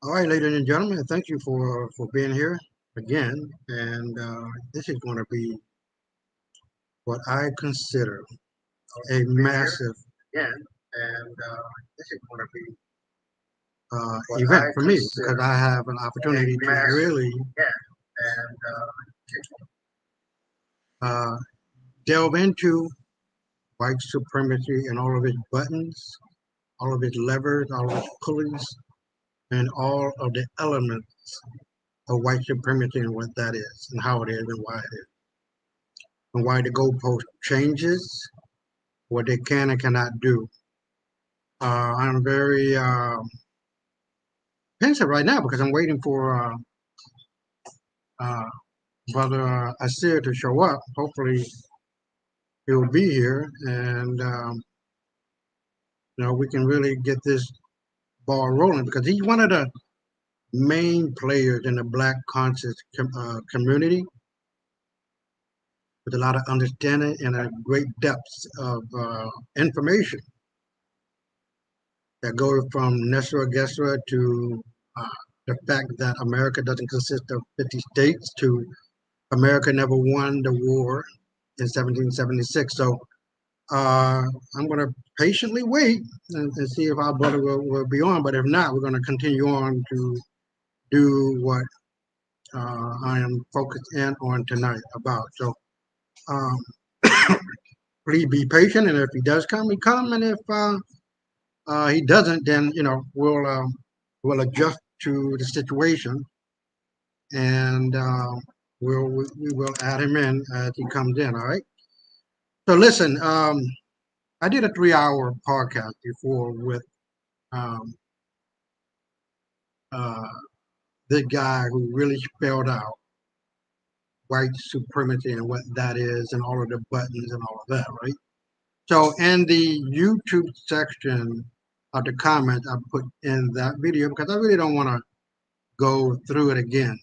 All right, ladies and gentlemen, thank you for being here again. And this is going to be what I consider a massive again, and this is going to be event for me because I have an opportunity to really and uh, delve into white supremacy and all of its buttons, all of its levers, all of its pulleys, and all of the elements of white supremacy and what that is, and how it is, and why it is, and why the goalpost changes, what they can and cannot do. I'm very pensive right now because I'm waiting for uh, Brother Asir to show up. Hopefully, he'll be here, and we can really get this ball rolling because he's one of the main players in the Black conscious community with a lot of understanding and a great depths of information that goes from Nesra Gesra to uh, the fact that America doesn't consist of 50 states to America never won the war in 1776. So I'm going to patiently wait and see if our brother will be on. But if not, we're going to continue on to do what I am focused in on tonight about. So um, please be patient. And if he does come, he come. And if he doesn't, then, we'll adjust to the situation and we will add him in as he comes in. All right. So listen, I did a 3-hour podcast before with um, uh, the guy who really spelled out white supremacy and what that is, and all of the buttons and all of that. Right. So in the YouTube section of the comments, I put in that video because I really don't want to go through it again.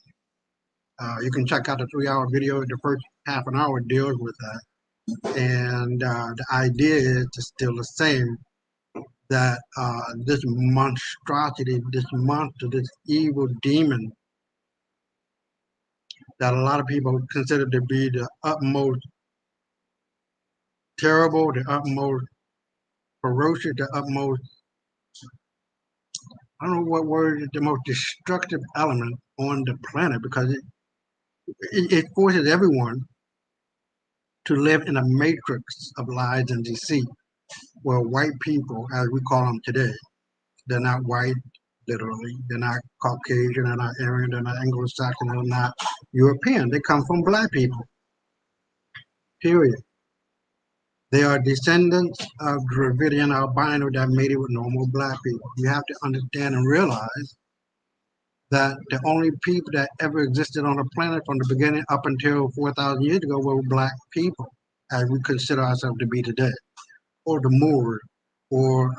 You can check out the 3-hour video. The first half an hour deals with that. And the idea is still the same, that this monstrosity, this monster, this evil demon that a lot of people consider to be the utmost terrible, the utmost ferocious, the utmost, I don't know what word, the most destructive element on the planet, because it forces everyone to live in a matrix of lies and deceit, where white people, as we call them today, they're not white, literally. They're not Caucasian, they're not Aryan, they're not Anglo-Saxon, they're not European. They come from black people, period. They are descendants of Dravidian albino that made it with normal black people. You have to understand and realize that the only people that ever existed on the planet from the beginning up until 4,000 years ago were black people, as we consider ourselves to be today, or the Moors, or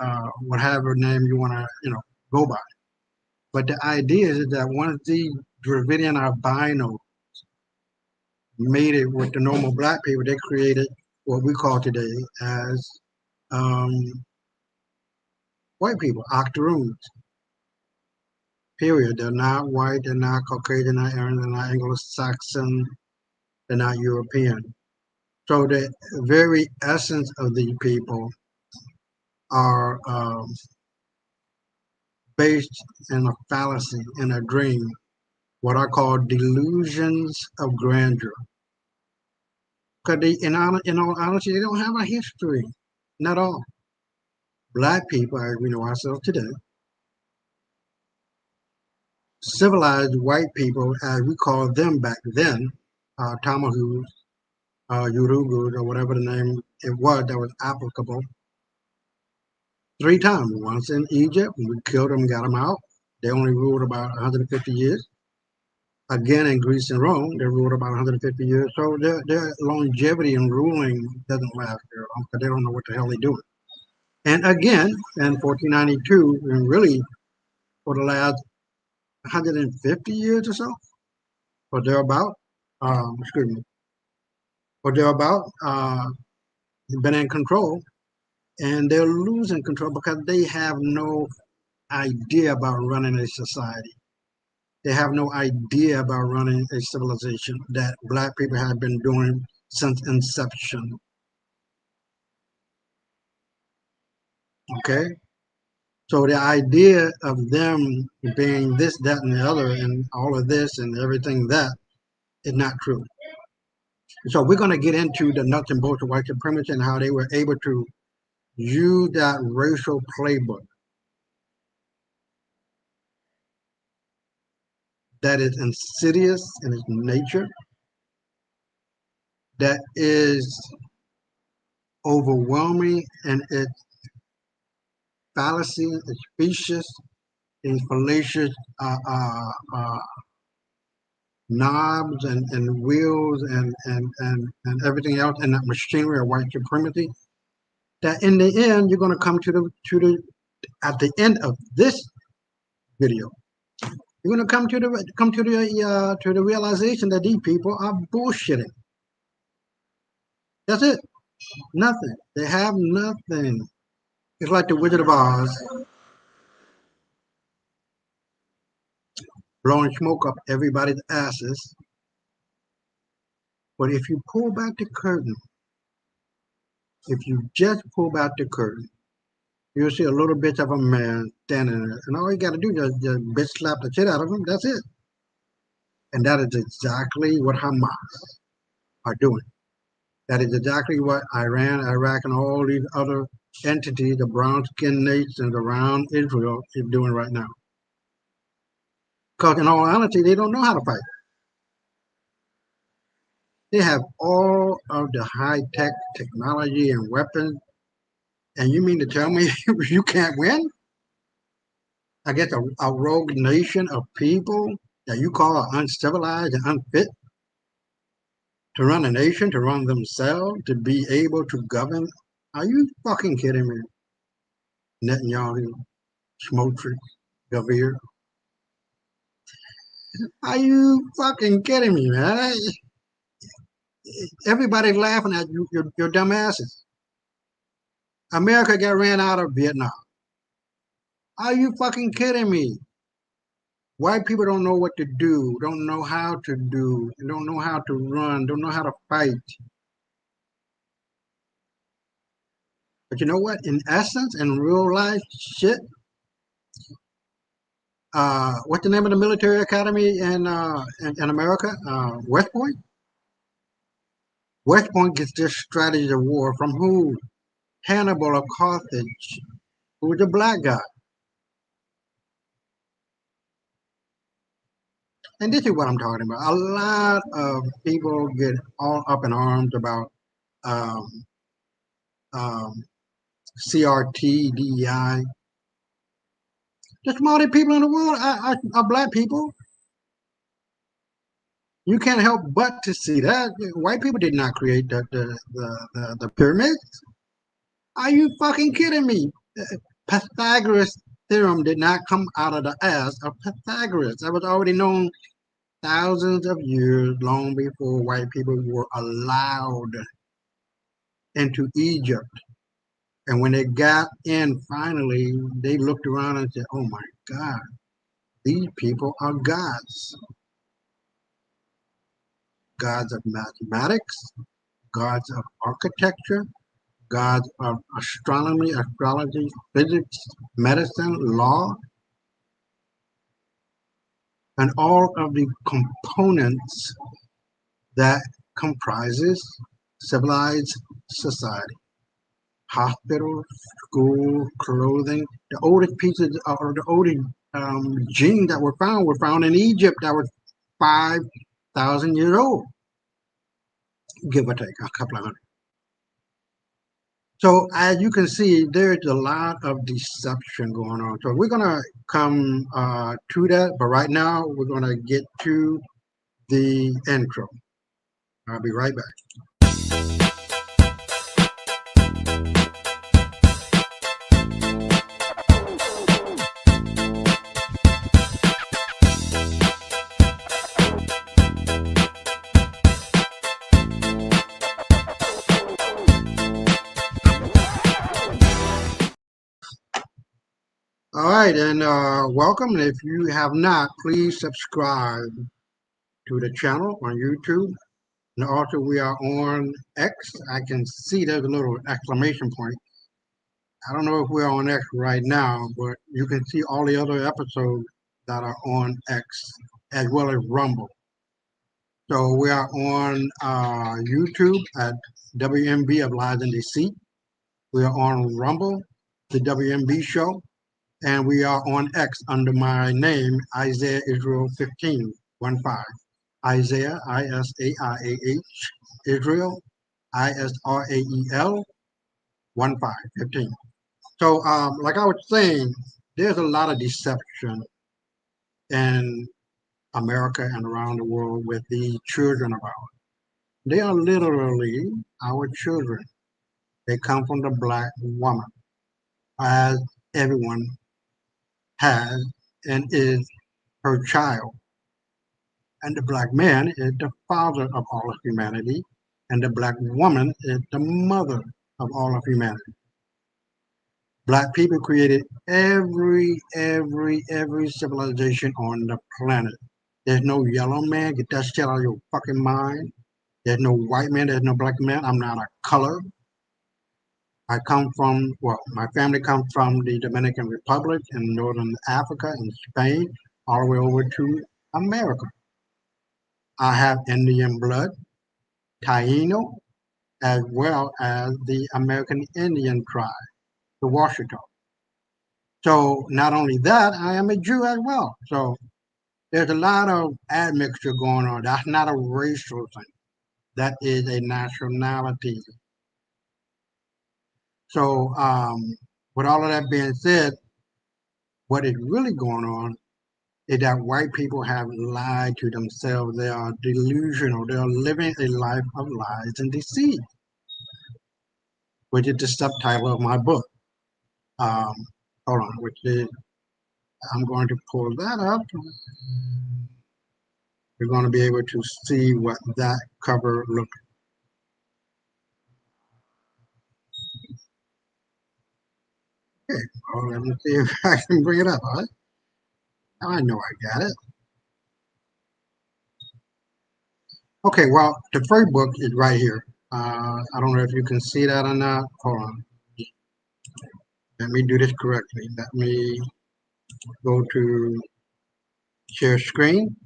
whatever name you want to, go by. But the idea is that once the Dravidian albino made it with the normal black people, they created what we call today as um, white people, octoroons, period. They're not white, they're not Caucasian, they're not Aryan, they're not Anglo-Saxon, they're not European. So the very essence of these people are based in a fallacy, in a dream, what I call delusions of grandeur. Because in all honesty, they don't have a history, not all. Black people, as we know ourselves today, civilized white people, as we called them back then, Tamahus, Yurugus, or whatever the name it was that was applicable, 3 times. Once in Egypt, we killed them, got them out. They only ruled about 150 years. Again, in Greece and Rome, they ruled about 150 years. So their longevity in ruling doesn't last very long because they don't know what the hell they're doing. And again, in 1492, and really for the last 150 years or so, or thereabout, excuse me, or thereabout, been in control, and they're losing control because they have no idea about running a society. They have no idea about running a civilization that black people have been doing since inception. Okay? So the idea of them being this, that, and the other, and all of this and everything that is not true. So we're going to get into the nuts and bolts of white supremacy and how they were able to use that racial playbook that is insidious in its nature, that is overwhelming in its fallacy, its specious, its fallacious knobs and wheels and everything else in that machinery of white supremacy, that in the end you're going to come to the at the end of this video, you're going to come to the realization that these people are bullshitting. That's it. Nothing. They have nothing. It's like the Wizard of Oz blowing smoke up everybody's asses. But if you pull back the curtain, if you just pull back the curtain, you'll see a little bit of a man standing there. And all you got to do is just bitch slap the shit out of him. That's it. And that is exactly what Hamas are doing. That is exactly what Iran, Iraq, and all these other entities, the brown-skinned nations around Israel, is doing right now. Because in all honesty, they don't know how to fight. They have all of the high-tech technology and weapons, and you mean to tell me you can't win against a rogue nation of people that you call uncivilized and unfit to run a nation, to run themselves, to be able to govern? Are you fucking kidding me? Netanyahu, Smotrich, Gavir. Are you fucking kidding me, man? Everybody's laughing at you, your dumb asses. America got ran out of Vietnam. Are you fucking kidding me? White people don't know what to do, don't know how to do, don't know how to run, don't know how to fight. But you know what? In essence, in real life shit, what's the name of the military academy in America? West Point? West Point gets their strategy of war from who? Hannibal of Carthage, who was a black guy. And this is what I'm talking about. A lot of people get all up in arms about um, um, CRT, DEI. The smartest people in the world are black people. You can't help but to see that. White people did not create the pyramids. Are you fucking kidding me? Pythagoras' theorem did not come out of the ass of Pythagoras. That was already known thousands of years, long before white people were allowed into Egypt. And when they got in, finally, they looked around and said, oh my God, these people are gods. Gods of mathematics, gods of architecture, gods of astronomy, astrology, physics, medicine, law, and all of the components that comprises civilized society. Hospitals, school, clothing. The oldest pieces or the oldest genes that were found in Egypt that were 5,000 years old, give or take a couple of hundred. So as you can see, there's a lot of deception going on. So we're gonna come to that, but right now we're gonna get to the intro. I'll be right back. All right, and welcome. If you have not, please subscribe to the channel on YouTube. And also, we are on X. I can see there's a little exclamation point. I don't know if we're on X right now, but you can see all the other episodes that are on X as well as Rumble. So we are on YouTube at WMB of Lies and Deceit. We are on Rumble, the WMB show. And we are on X under my name, Isaiah Israel 15, 1-5. Isaiah, Isaiah, Israel, Israel, 1-5, 15. So, like I was saying, there's a lot of deception in America and around the world with these children of ours. They are literally our children. They come from the black woman, as everyone has and is her child. And the black man is the father of all of humanity, and the black woman is the mother of all of humanity. Black people created every civilization on the planet. There's no yellow man, get that shit out of your fucking mind. There's no white man, there's no black man. I'm not a color. I come from, well, my family comes from the Dominican Republic in Northern Africa and Spain, all the way over to America. I have Indian blood, Taino, as well as the American Indian tribe, the Washita. So not only that, I am a Jew as well. So there's a lot of admixture going on. That's not a racial thing. That is a nationality. So with all of that being said, what is really going on is that white people have lied to themselves. They are delusional. They are living a life of lies and deceit, which is the subtitle of my book. Um, hold on, which is, I'm going to pull that up. You're going to be able to see what that cover looks like. Okay, well, let me see if I can bring it up. All right? I know I got it. Okay, well, the first book is right here. I don't know if you can see that or not. Hold on. Let me do this correctly. Let me go to share screen,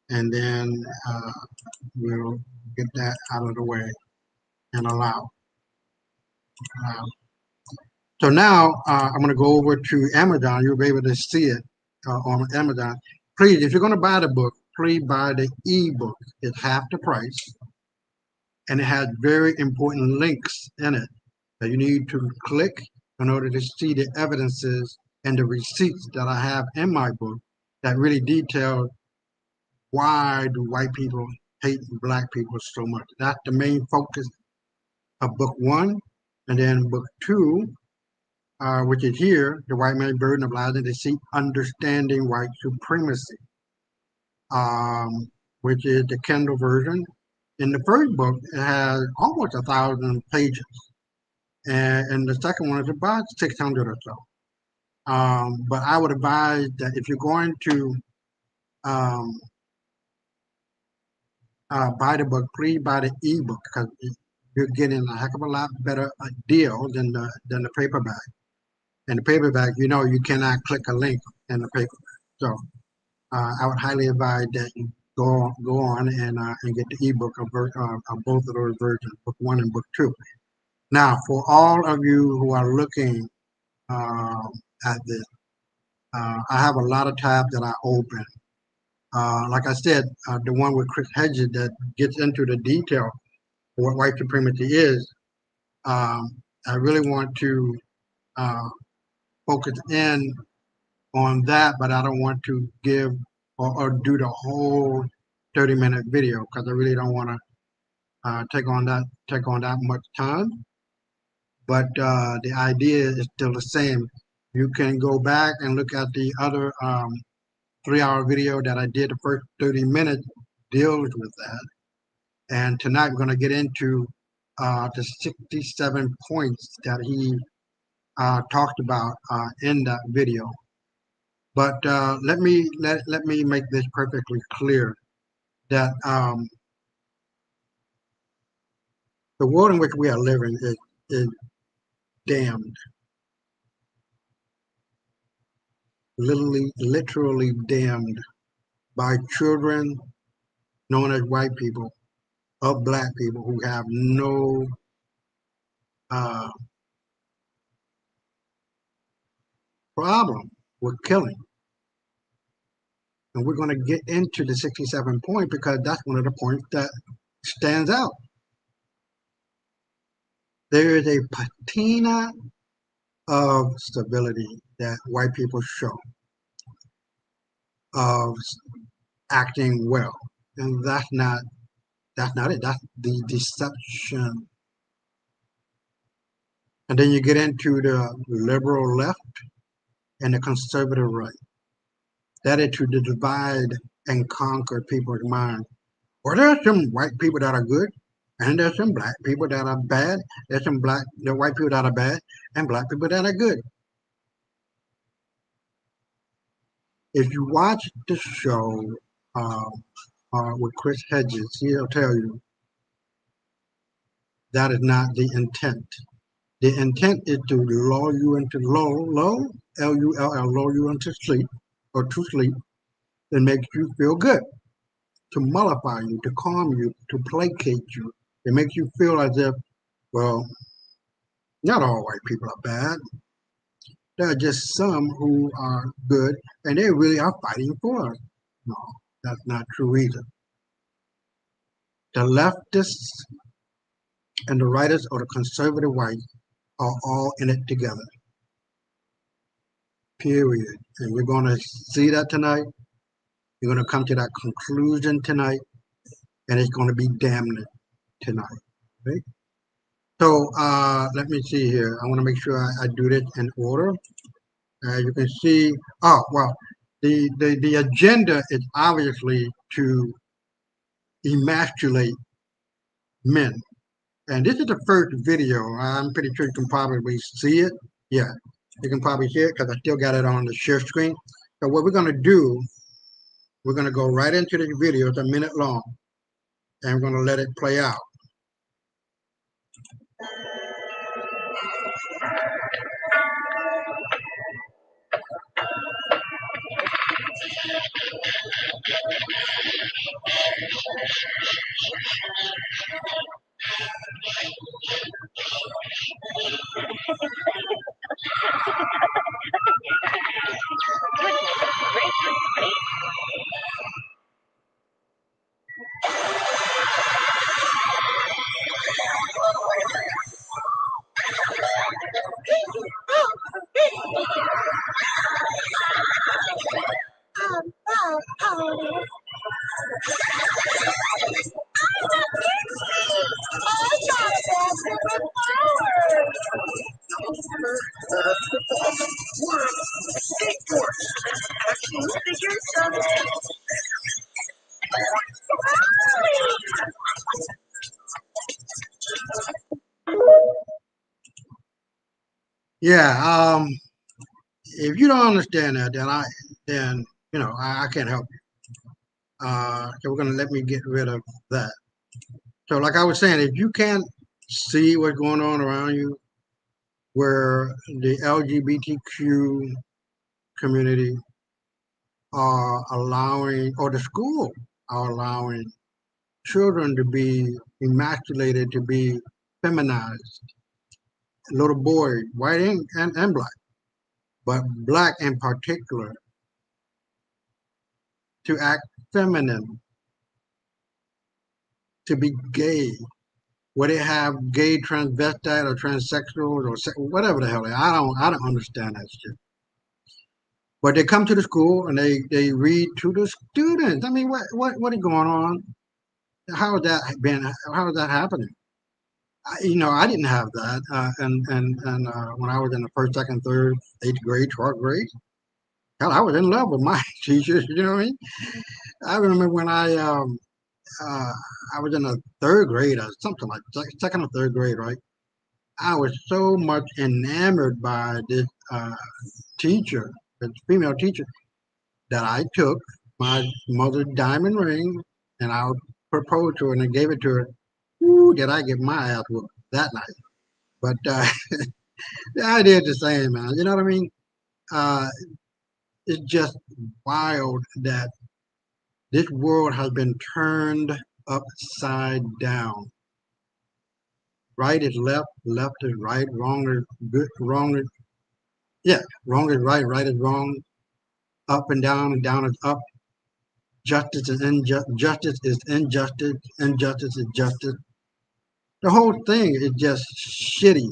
and then we'll get that out of the way and allow. So now I'm going to go over to Amazon. You'll be able to see it on Amazon. Please, if you're going to buy the book, please buy the ebook. It's half the price, and it has very important links in it that you need to click in order to see the evidences and the receipts that I have in my book that really detail why do white people hate black people so much. That's the main focus of book one. And then book two, which is here, The White Man's Burden of Lies and Deceit, Understanding White Supremacy, which is the Kindle version. In the first book, it has almost 1,000 pages. And the second one is about 600 or so. But I would advise that if you're going to buy the book, please buy the ebook because you're getting a heck of a lot better deal than the paperback. And the paperback, you know, you cannot click a link in the paperback. So I would highly advise that you go on and get the ebook of both of those versions, book one and book two. Now, for all of you who are looking at this, I have a lot of tabs that I open. Like I said, the one with Chris Hedges that gets into the detail of what white supremacy is, I really want to focus in on that, but I don't want to give or do the whole 30-minute video because I really don't want to take on that much time. But the idea is still the same. You can go back and look at the other 3-hour video that I did. The first 30 minutes deals with that. And tonight we're going to get into the 67 points that he talked about in that video. But let me make this perfectly clear that the world in which we are living is damned, literally damned by children known as white people of black people who have no uh, problem with killing. And we're going to get into the 67 point because that's one of the points that stands out. There is a patina of stability that white people show of acting well, and that's not it. That's the deception. And then you get into the liberal left and the conservative right. That is to divide and conquer people's mind. Well, there's some white people that are good, and there's some black people that are bad. There's some the white people that are bad, and black people that are good. If you watch the show uh, with Chris Hedges, he'll tell you that is not the intent. The intent is to lull you into Lull, lull you into sleep or to sleep and make you feel good, to mollify you, to calm you, to placate you. It makes you feel as if, well, not all white people are bad. There are just some who are good and they really are fighting for us. No, that's not true either. The leftists and the rightist or the conservative whites are all in it together. Period. And we're going to see that tonight. You're going to come to that conclusion tonight, and it's going to be damning tonight. Right? So let me see here. I want to make sure I do this in order. You can see, oh, well, the agenda is obviously to emasculate men. And this is the first video. I'm pretty sure you can probably see it. Yeah, you can probably see it because I still got it on the share screen. So what we're going to do, we're going to go right into the video. It's a minute long. And we're going to let it play out. Yeah, if you don't understand that, then I can't help you. So we're gonna let me get rid of that. So, like I was saying, if you can't see what's going on around you, where the LGBTQ community are allowing, or the school are allowing children to be emasculated, to be feminized, little boys, white and black, but black in particular, to act feminine, to be gay. Where they have gay transvestite or transsexuals or whatever the hell. I don't understand that shit. But they come to the school and they read to the students. I mean, what is going on? How is that been? How is that happening? I didn't have that, and when I was in the first, second, third, eighth grade, 12th grade, hell, I was in love with my teachers. You know what I mean? I remember when I was in the third grade or something like second or third grade, right? I was so much enamored by this teacher, this female teacher. that I took my mother's diamond ring and I proposed to her and I gave it to her. Ooh, did I get my ass whooped that night? But the idea is the same, man. You know what I mean? Uh, it's just wild that this world has been turned upside down. Right is left, left is right, wrong is good, wrong is yeah, wrong is right, right is wrong, up and down is up. Justice is justice is injustice, injustice is justice. The whole thing is just shitty.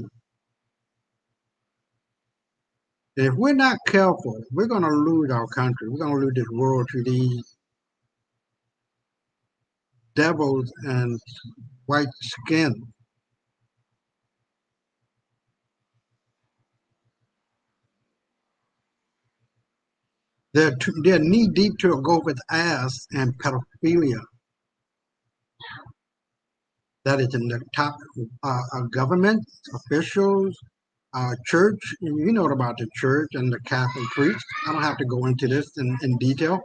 And if we're not careful, we're going to lose our country. We're going to lose this world to these devils and white skin. They're knee deep to a gopher's ass and pedophilia. That is in the top government officials, church. You know about the church and the Catholic priest. I don't have to go into this in detail.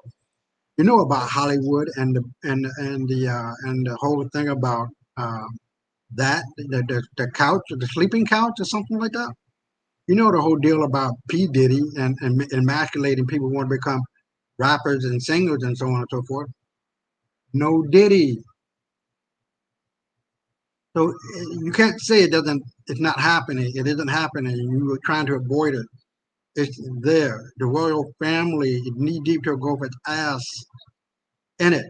You know about Hollywood and the whole thing about that the couch, the sleeping couch, or something like that. You know the whole deal about P Diddy and emasculating people who want to become rappers and singers and so on and so forth. No Diddy. So you can't say it doesn't. It's not happening. It isn't happening. You were trying to avoid it. It's there. The royal family is knee deep to go for its ass in it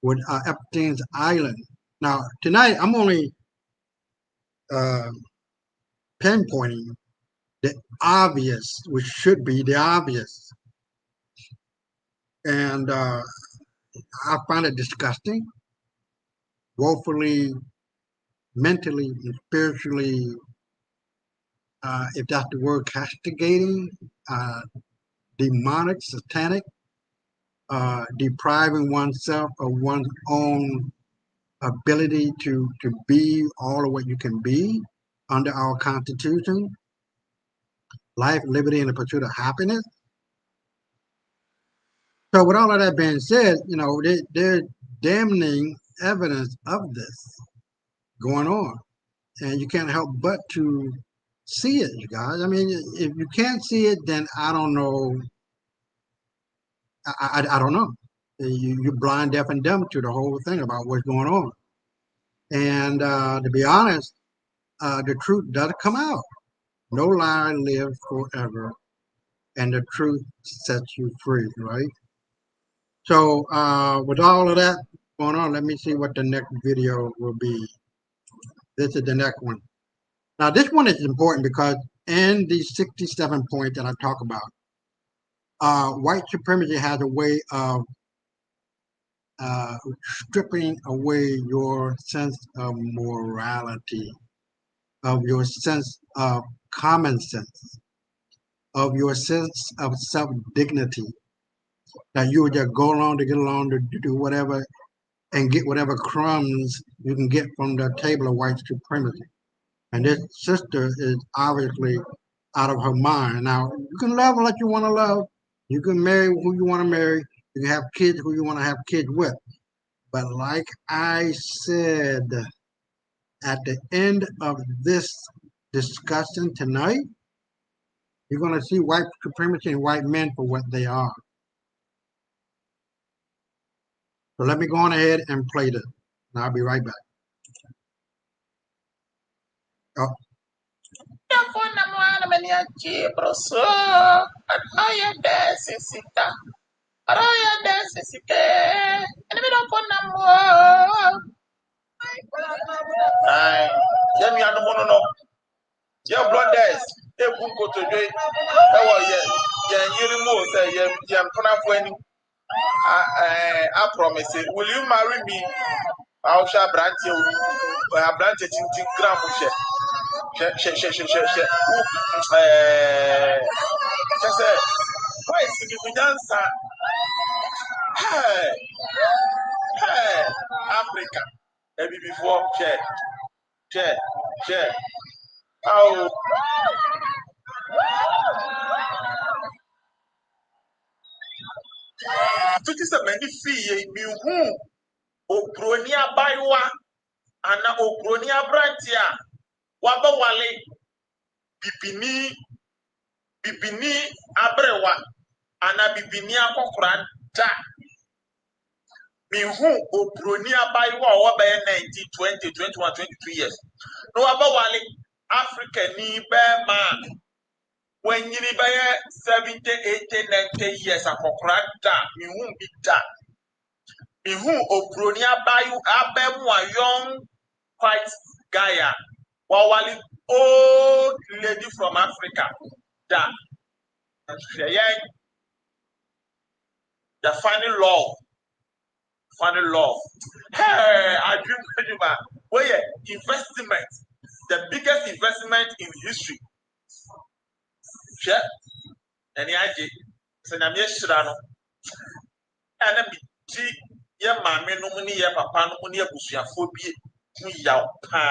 with Epstein's Island. Now tonight I'm only uh, pinpointing the obvious, which should be the obvious, and I find it disgusting, woefully, mentally, and spiritually, if that's the word, castigating, uh, demonic, satanic, depriving oneself of one's own ability to be all of what you can be under our Constitution, life, liberty, and the pursuit of happiness. So, with all of that being said, they're damning evidence of this going on, and you can't help but to see it, you guys. I mean, if you can't see it, then I don't know. I don't know. You're blind, deaf, and dumb to the whole thing about what's going on. And to be honest, the truth does come out. No lie lives forever, and the truth sets you free, right? So, with all of that going on, let me see what the next video will be. This is the next one. Now, this one is important because in the 67 points that I talk about, white supremacy has a way of stripping away your sense of morality, of your sense of common sense, of your sense of self dignity, that you would just go along to get along to do whatever and get whatever crumbs you can get from the table of white supremacy. And this sister is obviously out of her mind. Now, you can love like you want to love. You can marry who you want to marry. You can have kids who you want to have kids with. But like I said, at the end of this discussion tonight, you're going to see white supremacy and white men for what they are. So let me go on ahead and play this. And I'll be right back. Oh. Your brothers, they will go to do it. You remove say, I promise it. Will you marry me? I shall branch you. I have branch it in Gramusha. Just say, why is it dancer? Hey, hey, Africa. Maybe before, share. Oh. tuti sɛ m'ani fii mehu oburoni abayewa ana oburoni aberante a wabɛwale bibini aberewa ana bibini akɔkora da mehu oburoni abayewa a wɔbɛyɛ 19 20 21 22 years na wabɛwale africani bɛrima a wanyini bɛyɛ 70 80 90 years akɔkora da mehu bi da mehu oburoni abɛmu a young white guy a wawale old lady from Africa da the funny love hey I dream about where investment the biggest investment in history and yaje so na me hyira no ana bi ti ye maame no mu ne ye papa no mu ne abusuafo bi hu yaw pa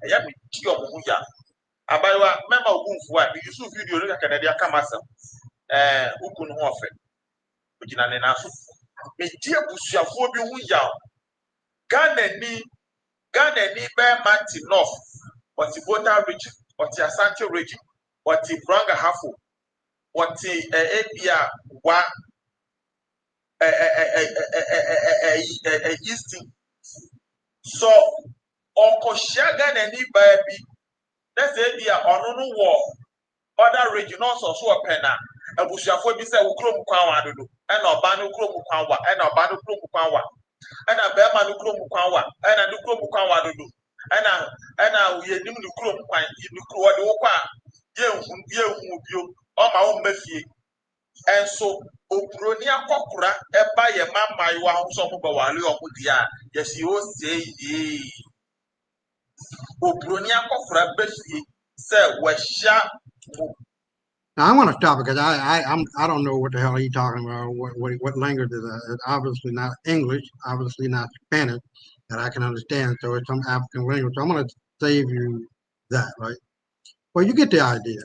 ya me ti o mu ya abayewa member ogunfu a bi use video no ka na dia kamasam ukunu ho ofe ogina ne na so me ti abusuafo bi hu yaw Ghana ni be Martin North but Bota region but Asante region but Branga Hafo but Ebia wa Easting so okoshia Ghana ni baby let's say Ebia ono no wo other region also so opena abusuafo bi say wo krom kwan wa dodo e na oba no krom kwan wa e na oba no krom kwan wa ana bema no krom kwan wa ana no krom kwan wa dodo ana ye nim no krom kwan no kro wo de wo kwa ye hu bio o ma wo mafie enso oburoni akokora eba ye mamai wa ho so mo ba wale o dia ye si o sei ye oburoni akokora bafie se wa hia. Now I want to stop because I don't know what the hell he's talking about. What language is that? It's obviously not English, obviously not Spanish that I can understand. So it's some African language. So I'm going to save you that, right? Well, you get the idea.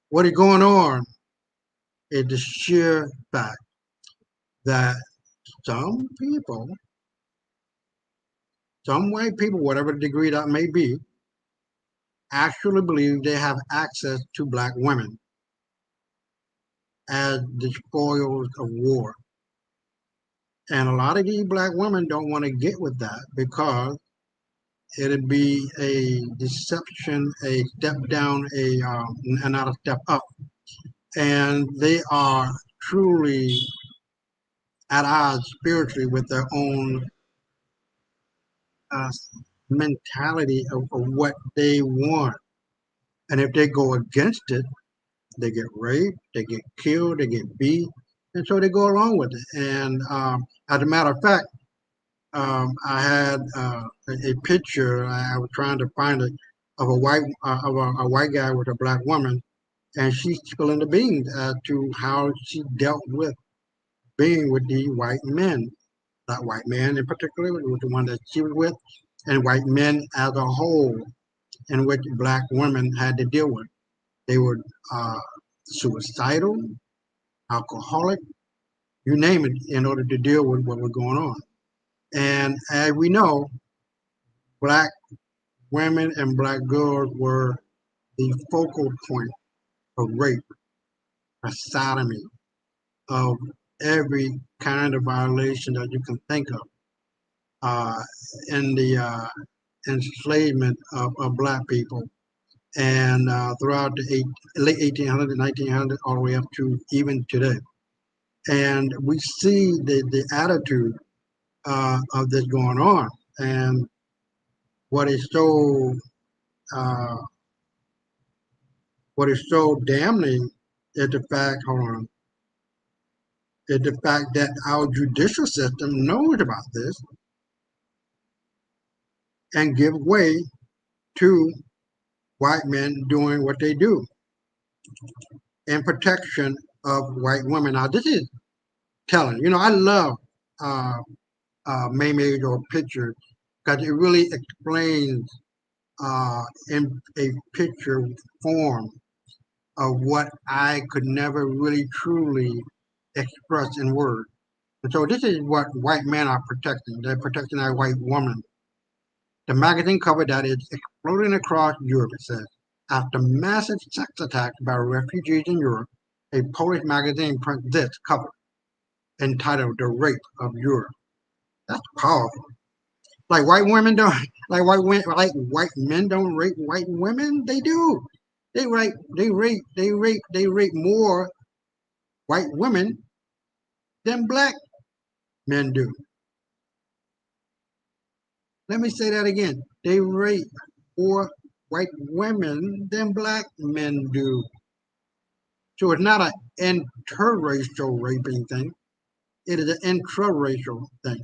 What is going on is the sheer fact that some people, some white people, whatever degree that may be, actually believe they have access to black women as the spoils of war. And a lot of these black women don't want to get with that because it'd be a deception, a step down, and not a step up. And they are truly at odds spiritually with their own mentality of what they want. And if they go against it, they get raped, they get killed, they get beat, and so they go along with it. And as a matter of fact, I had a picture. I was trying to find it of a white guy with a black woman, and she's spilling the beans as to how she dealt with being with these white men. That white man in particular was the one that she was with, and white men as a whole, in which black women had to deal with. They were suicidal, alcoholic, you name it, in order to deal with what was going on. And as we know, black women and black girls were the focal point of rape, of sodomy, of every kind of violation that you can think of in the enslavement of black people. And throughout the late 1800s, 1900s, all the way up to even today. And we see the attitude of this going on. And what is so damning is the fact, is the fact that our judicial system knows about this and give way to white men doing what they do in protection of white women. Now, this is telling. You know, I love meme or pictures because it really explains in a picture form of what I could never really truly expressed in words. And so this is what white men are protecting. They're protecting that white woman. The magazine cover that is exploding across Europe, it says. After massive sex attacks by refugees in Europe, a Polish magazine prints this cover entitled The Rape of Europe. That's powerful. Like white women don't like white men don't rape white women. They do. They rape more white women than black men do. Let me say that again. They rape more white women than black men do. So it's not an interracial raping thing. It is an intraracial thing.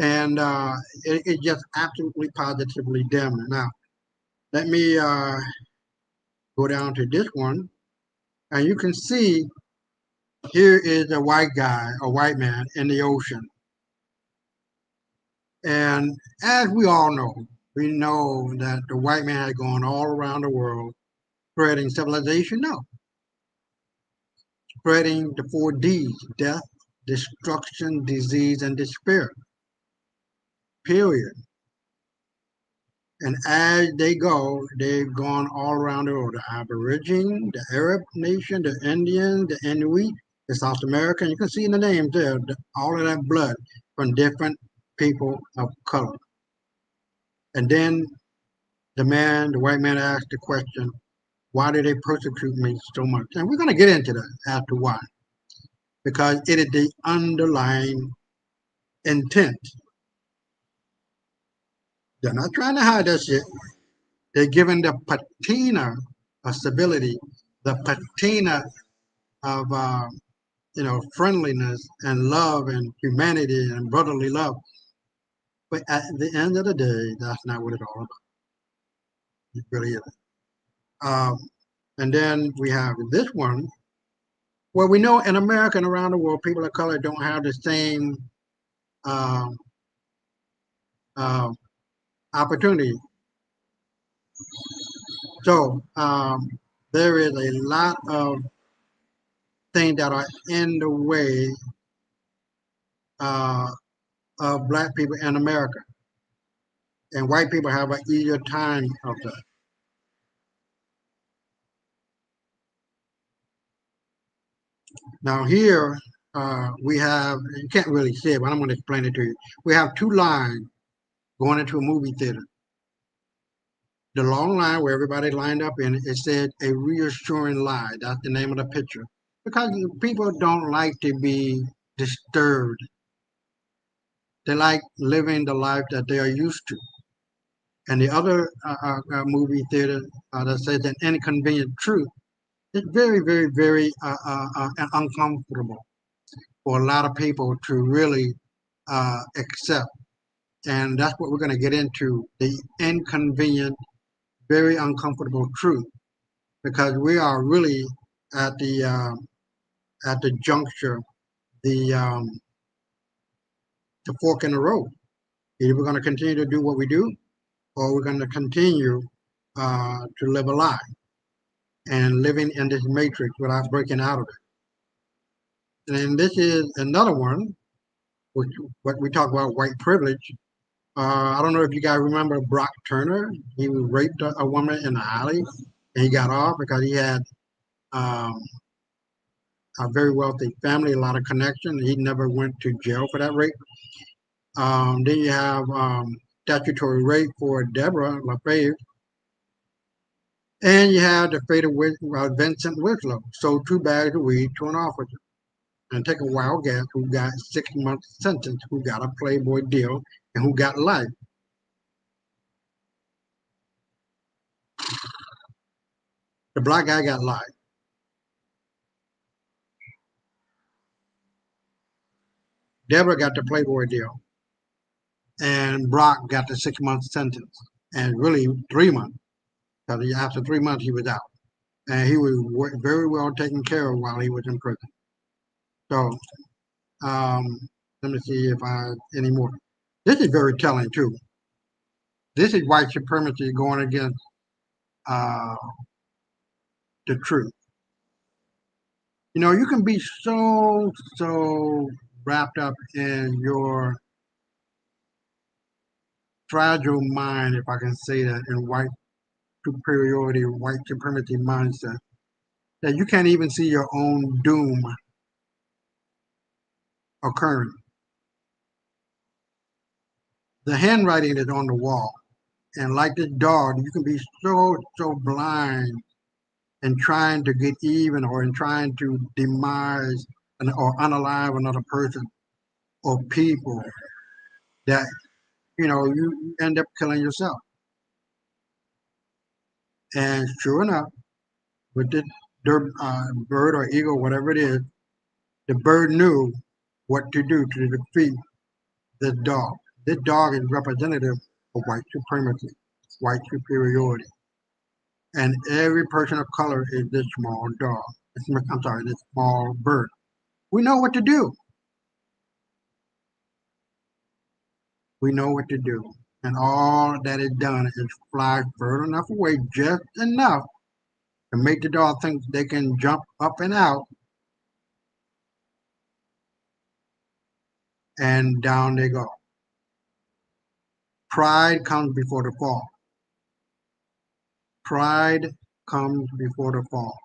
And it's just absolutely positively damning. Now, let me go down to this one. And you can see here is a white guy, a white man in the ocean. And as we all know, we know that the white man had gone all around the world spreading civilization. No, spreading the 4 Ds: death, destruction, disease, and despair. Period. And as they go, they've gone all around the world. The Aborigine, the Arab nation, the Indian, the Inuit, the South American. You can see in the names there, all of that blood from different people of color. And then the white man asked the question, why do they persecute me so much? And we're going to get into that as to why. Because it is the underlying intent. They're not trying to hide that shit. They're giving the patina of civility, the patina of friendliness and love and humanity and brotherly love. But at the end of the day, that's not what it's all about. It really isn't. And then we have this one, where we know in America and around the world, people of color don't have the same um, opportunity. So there is a lot of things that are in the way of black people in America. And white people have an easier time of that. Now here we have, you can't really see it, but I'm going to explain it to you. We have 2 lines going into a movie theater. The long line where everybody lined up in it, it said a reassuring lie. That's the name of the picture. Because people don't like to be disturbed. They like living the life that they are used to. And the other movie theater that says an inconvenient truth is very, very, very uncomfortable for a lot of people to really accept. And that's what we're going to get into, the inconvenient, very uncomfortable truth, because we are really at the juncture, the fork in the road. Either we're going to continue to do what we do, or we're going to continue to live a lie and living in this matrix without breaking out of it. And this is another one, which what we talk about, white privilege. I don't know if you guys remember Brock Turner. He raped a woman in the alley, and he got off because he had um, a very wealthy family, a lot of connection. He never went to jail for that rape. Then you have statutory rape for Deborah LaFave. And you have the fate of Vincent Winslow. Sold 2 bags of weed to an officer. And take a wild guess who got 6 months sentence, who got a Playboy deal, and who got life. The black guy got life. Deborah got the Playboy deal. And Brock got the 6 month sentence. And really 3 months. Because after 3 months, he was out. And he was very well taken care of while he was in prison. So let me see if I any more. This is very telling too. This is white supremacy going against the truth. You know, you can be so wrapped up in your fragile mind, if I can say that, in white superiority, white supremacy mindset, that you can't even see your own doom occurring. The handwriting is on the wall. And like this dog, you can be so blind in trying to get even or in trying to demise or unalive another person or people that, you know, you end up killing yourself. And sure enough, with the bird or eagle, whatever it is, the bird knew what to do to defeat this dog. This dog is representative of white supremacy, white superiority. And every person of color is this small dog. I'm sorry, this small bird. We know what to do. We know what to do. And all that is done is fly further enough away, just enough to make the dog think they can jump up and out, and down they go. Pride comes before the fall. Pride comes before the fall.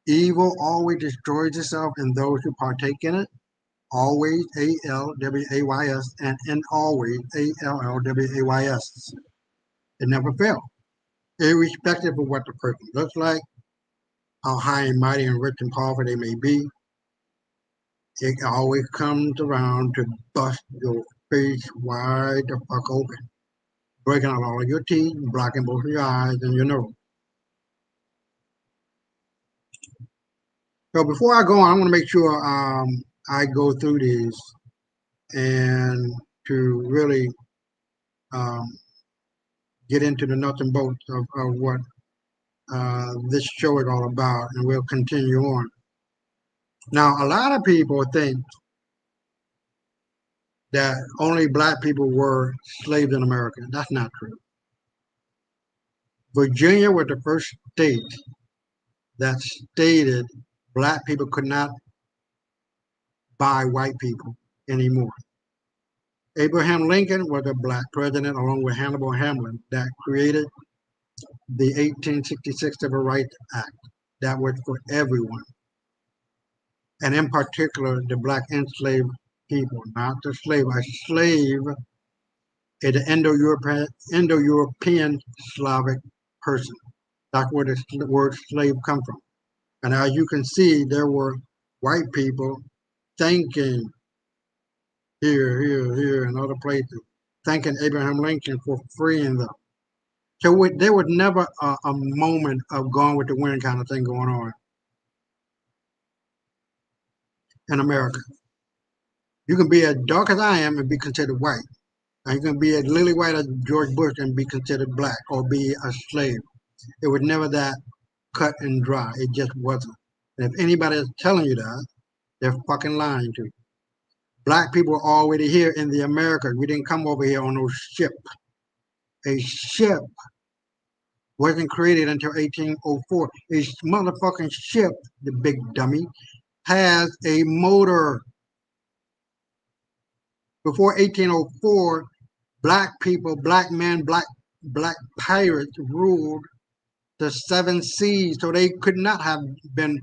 Evil always destroys itself and those who partake in it. Always, ALWAYS, and in always, ALLWAYS. It never fails, irrespective of what the person looks like, how high and mighty and rich and powerful they may be. It always comes around to bust your face wide the fuck open, breaking out all of your teeth, blocking both of your eyes and your nose. So before I go on, I want to make sure I go through these and to really um, get into the nuts and bolts of what this show is all about, and we'll continue on. Now, a lot of people think that only black people were slaves in America. That's not true. Virginia was the first state that stated black people could not buy white people anymore. Abraham Lincoln was a black president, along with Hannibal Hamlin, that created the 1866 Civil Rights Act that was for everyone, and in particular the black enslaved people, not the slave. A slave is an Indo-European Slavic person. That's where the word slave comes from. And as you can see, there were white people thanking here, and other places, thanking Abraham Lincoln for freeing them. So there was never a moment of gone with the wind kind of thing going on in America. You can be as dark as I am and be considered white. And you can be as lily white as George Bush and be considered black or be a slave. It was never that cut and dry. It just wasn't. And if anybody is telling you that, they're fucking lying to you. Black people were already here in the Americas. We didn't come over here on no ship. A ship wasn't created until 1804. A motherfucking ship, the big dummy, has a motor. Before 1804, black people, black men, black pirates ruled the seven seas. So they could not have been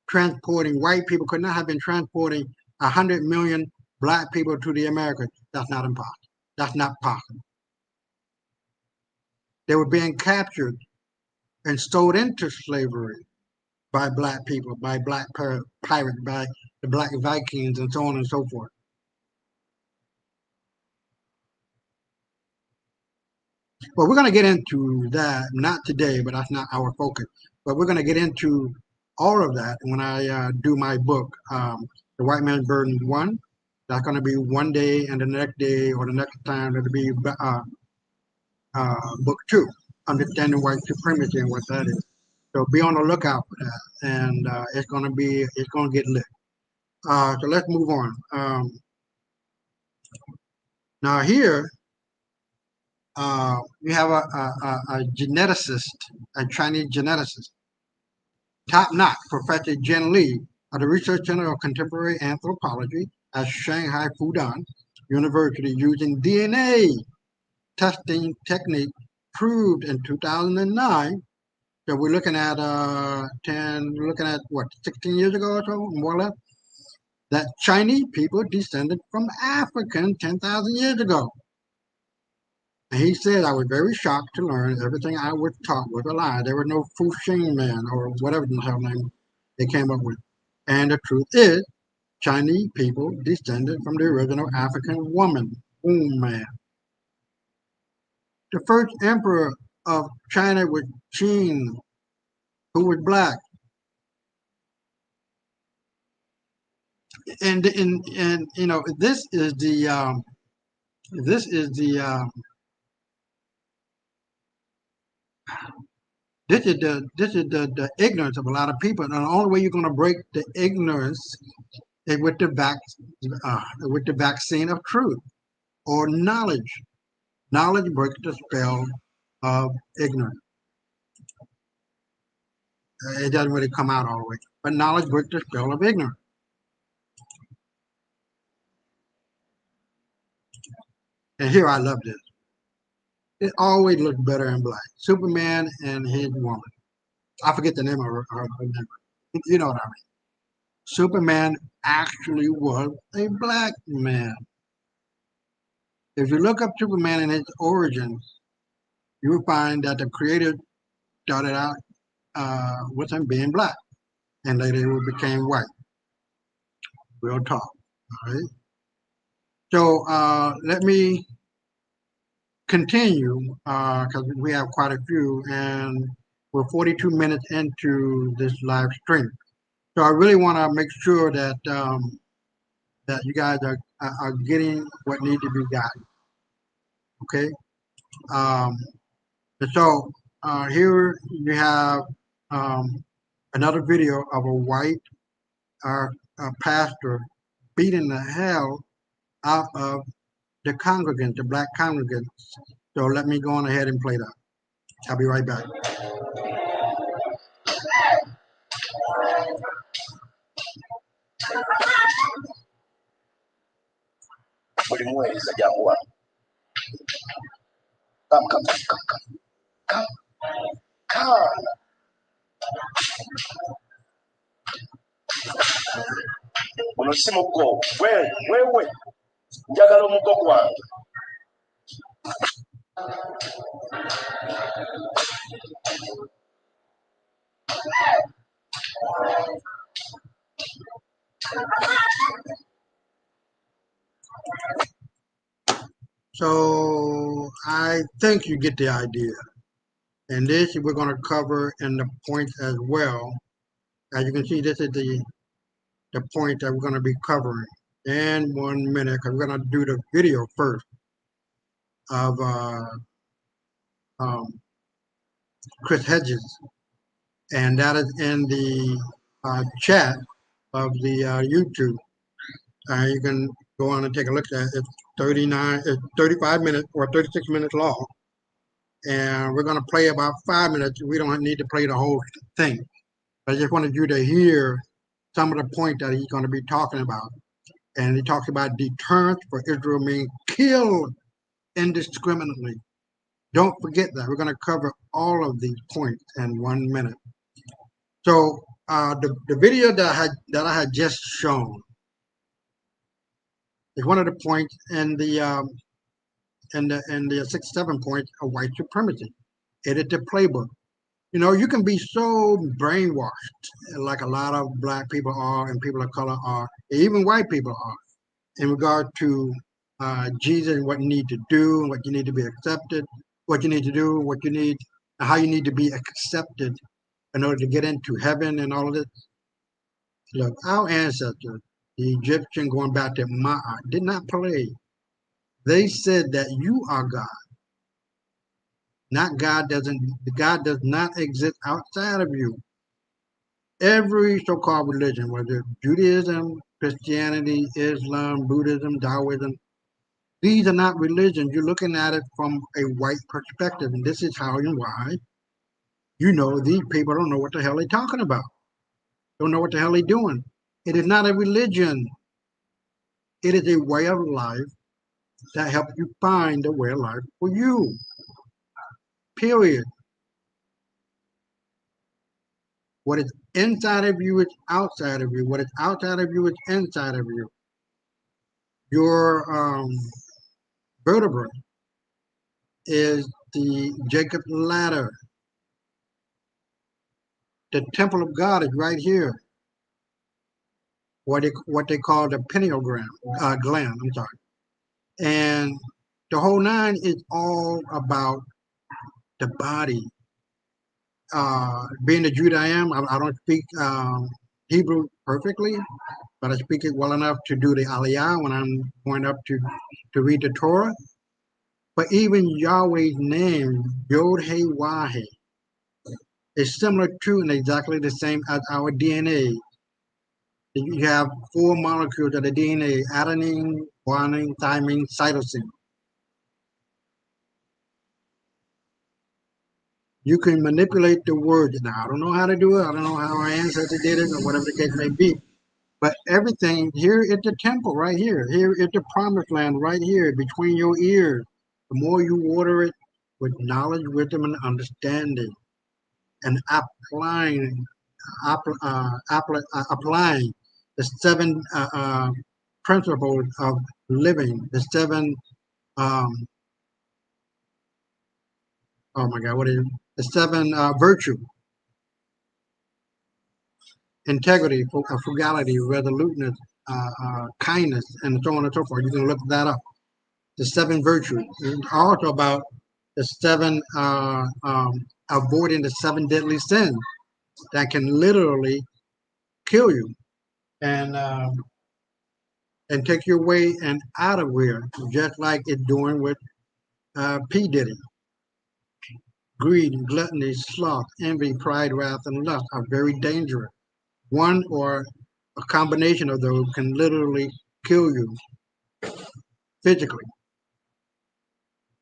transporting, white people could not have been transporting 100 million black people to the Americas. That's not impossible. That's not possible. They were being captured and sold into slavery by black people, by black pirates, by the black Vikings, and so on and so forth. Well, we're going to get into that, not today, but that's not our focus. But we're going to get into all of that when I do my book, The White Man's Burden 1. That's going to be one day, and the next day or the next time it'll be book 2, Understanding White Supremacy and what that is. So be on the lookout for that, and it's going to get lit. So let's move on. Now here, we have a geneticist, a Chinese geneticist, top-notch. Professor Jen Lee of the Research Center of Contemporary Anthropology at Shanghai Fudan University, using DNA testing technique, proved in 2009. So we're looking at what, 16 years ago or so, more or less, that Chinese people descended from Africans 10,000 years ago. And he said, I was very shocked to learn everything I was taught was a lie. There was no Fuxing man or whatever the hell name they came up with. And the truth is, Chinese people descended from the original African woman, womb man. The first emperor of China was Qin, who was black. And you know, this is the this is the the ignorance of a lot of people. And the only way you're going to break the ignorance is with with the vaccine of truth or knowledge. Knowledge breaks the spell of ignorance. It doesn't really come out all the way, but knowledge breaks the spell of ignorance. And here I love this. It always looks better in black. Superman and his woman. I forget the name of her. You know what I mean. Superman actually was a black man. If you look up Superman and his origins, you will find that the creator started out with him being black, and later he became white. Real talk. All right. So let me continue because we have quite a few, and we're 42 minutes into this live stream. So I really want to make sure that that you guys are getting what needs to be gotten. Okay. Um, so here you have another video of a white pastor beating the hell out of the congregants, the black congregants. So let me go on ahead and play that. I'll be right back. Come. Ono si mugo. Wewe. Njagala omugo gwange. So I think you get the idea. And this we're going to cover in the points as well. As you can see, this is the point that we're going to be covering in 1 minute, because we're going to do the video first of Chris Hedges. And that is in the chat of the YouTube. You can go on and take a look at it. It's 35 minutes or 36 minutes long. And we're going to play about 5 minutes. We don't need to play the whole thing. I just wanted you to hear some of the points that he's going to be talking about. And he talks about deterrence for Israel being killed indiscriminately. Don't forget that. We're going to cover all of these points in 1 minute. So the video that I had just shown is one of the points in the 67 points of white supremacy. Edit the playbook. You know, you can be so brainwashed, like a lot of black people are, and people of color are, even white people are, in regard to Jesus and what you need to do, what you need to be accepted, what you need to do, what you need, how you need to be accepted in order to get into heaven and all of this. Look, our ancestors, the Egyptian going back to Ma'at, did not play. They said that you are God. Not God God does not exist outside of you. Every so-called religion, whether it's Judaism, Christianity, Islam, Buddhism, Taoism, these are not religions. You're looking at it from a white perspective, and this is how and why you know these people don't know what the hell they're talking about. Don't know what the hell they're doing. It is not a religion. It is a way of life that helps you find the way of life for you. Period. What is inside of you is outside of you. What is outside of you is inside of you. Your vertebrae is the Jacob ladder. The temple of God is right here. What they call the pineal gland. I'm sorry. And the whole nine is all about the body. Being the Jew that I am, I don't speak Hebrew perfectly, but I speak it well enough to do the Aliyah when I'm going up to read the Torah. But even Yahweh's name, Yod He Wah He, is similar to and exactly the same as our DNA. You have four molecules of the DNA: adenine, guanine, thymine, cytosine. You can manipulate the words. Now, I don't know how to do it. I don't know how our ancestors did it or whatever the case may be. But everything here at the temple, right here, here at the promised land, right here between your ears, the more you water it with knowledge, wisdom, and understanding, and applying the seven principles of living, the seven, oh my God, what is it? The seven virtues: integrity, frugality, resoluteness, kindness, and so on and so forth. You can look that up. The seven virtues. It's also about the seven, avoiding the seven deadly sins that can literally kill you and take your way and out of here, just like it's doing with P. Diddy. Greed, gluttony, sloth, envy, pride, wrath, and lust are very dangerous. One or a combination of those can literally kill you physically,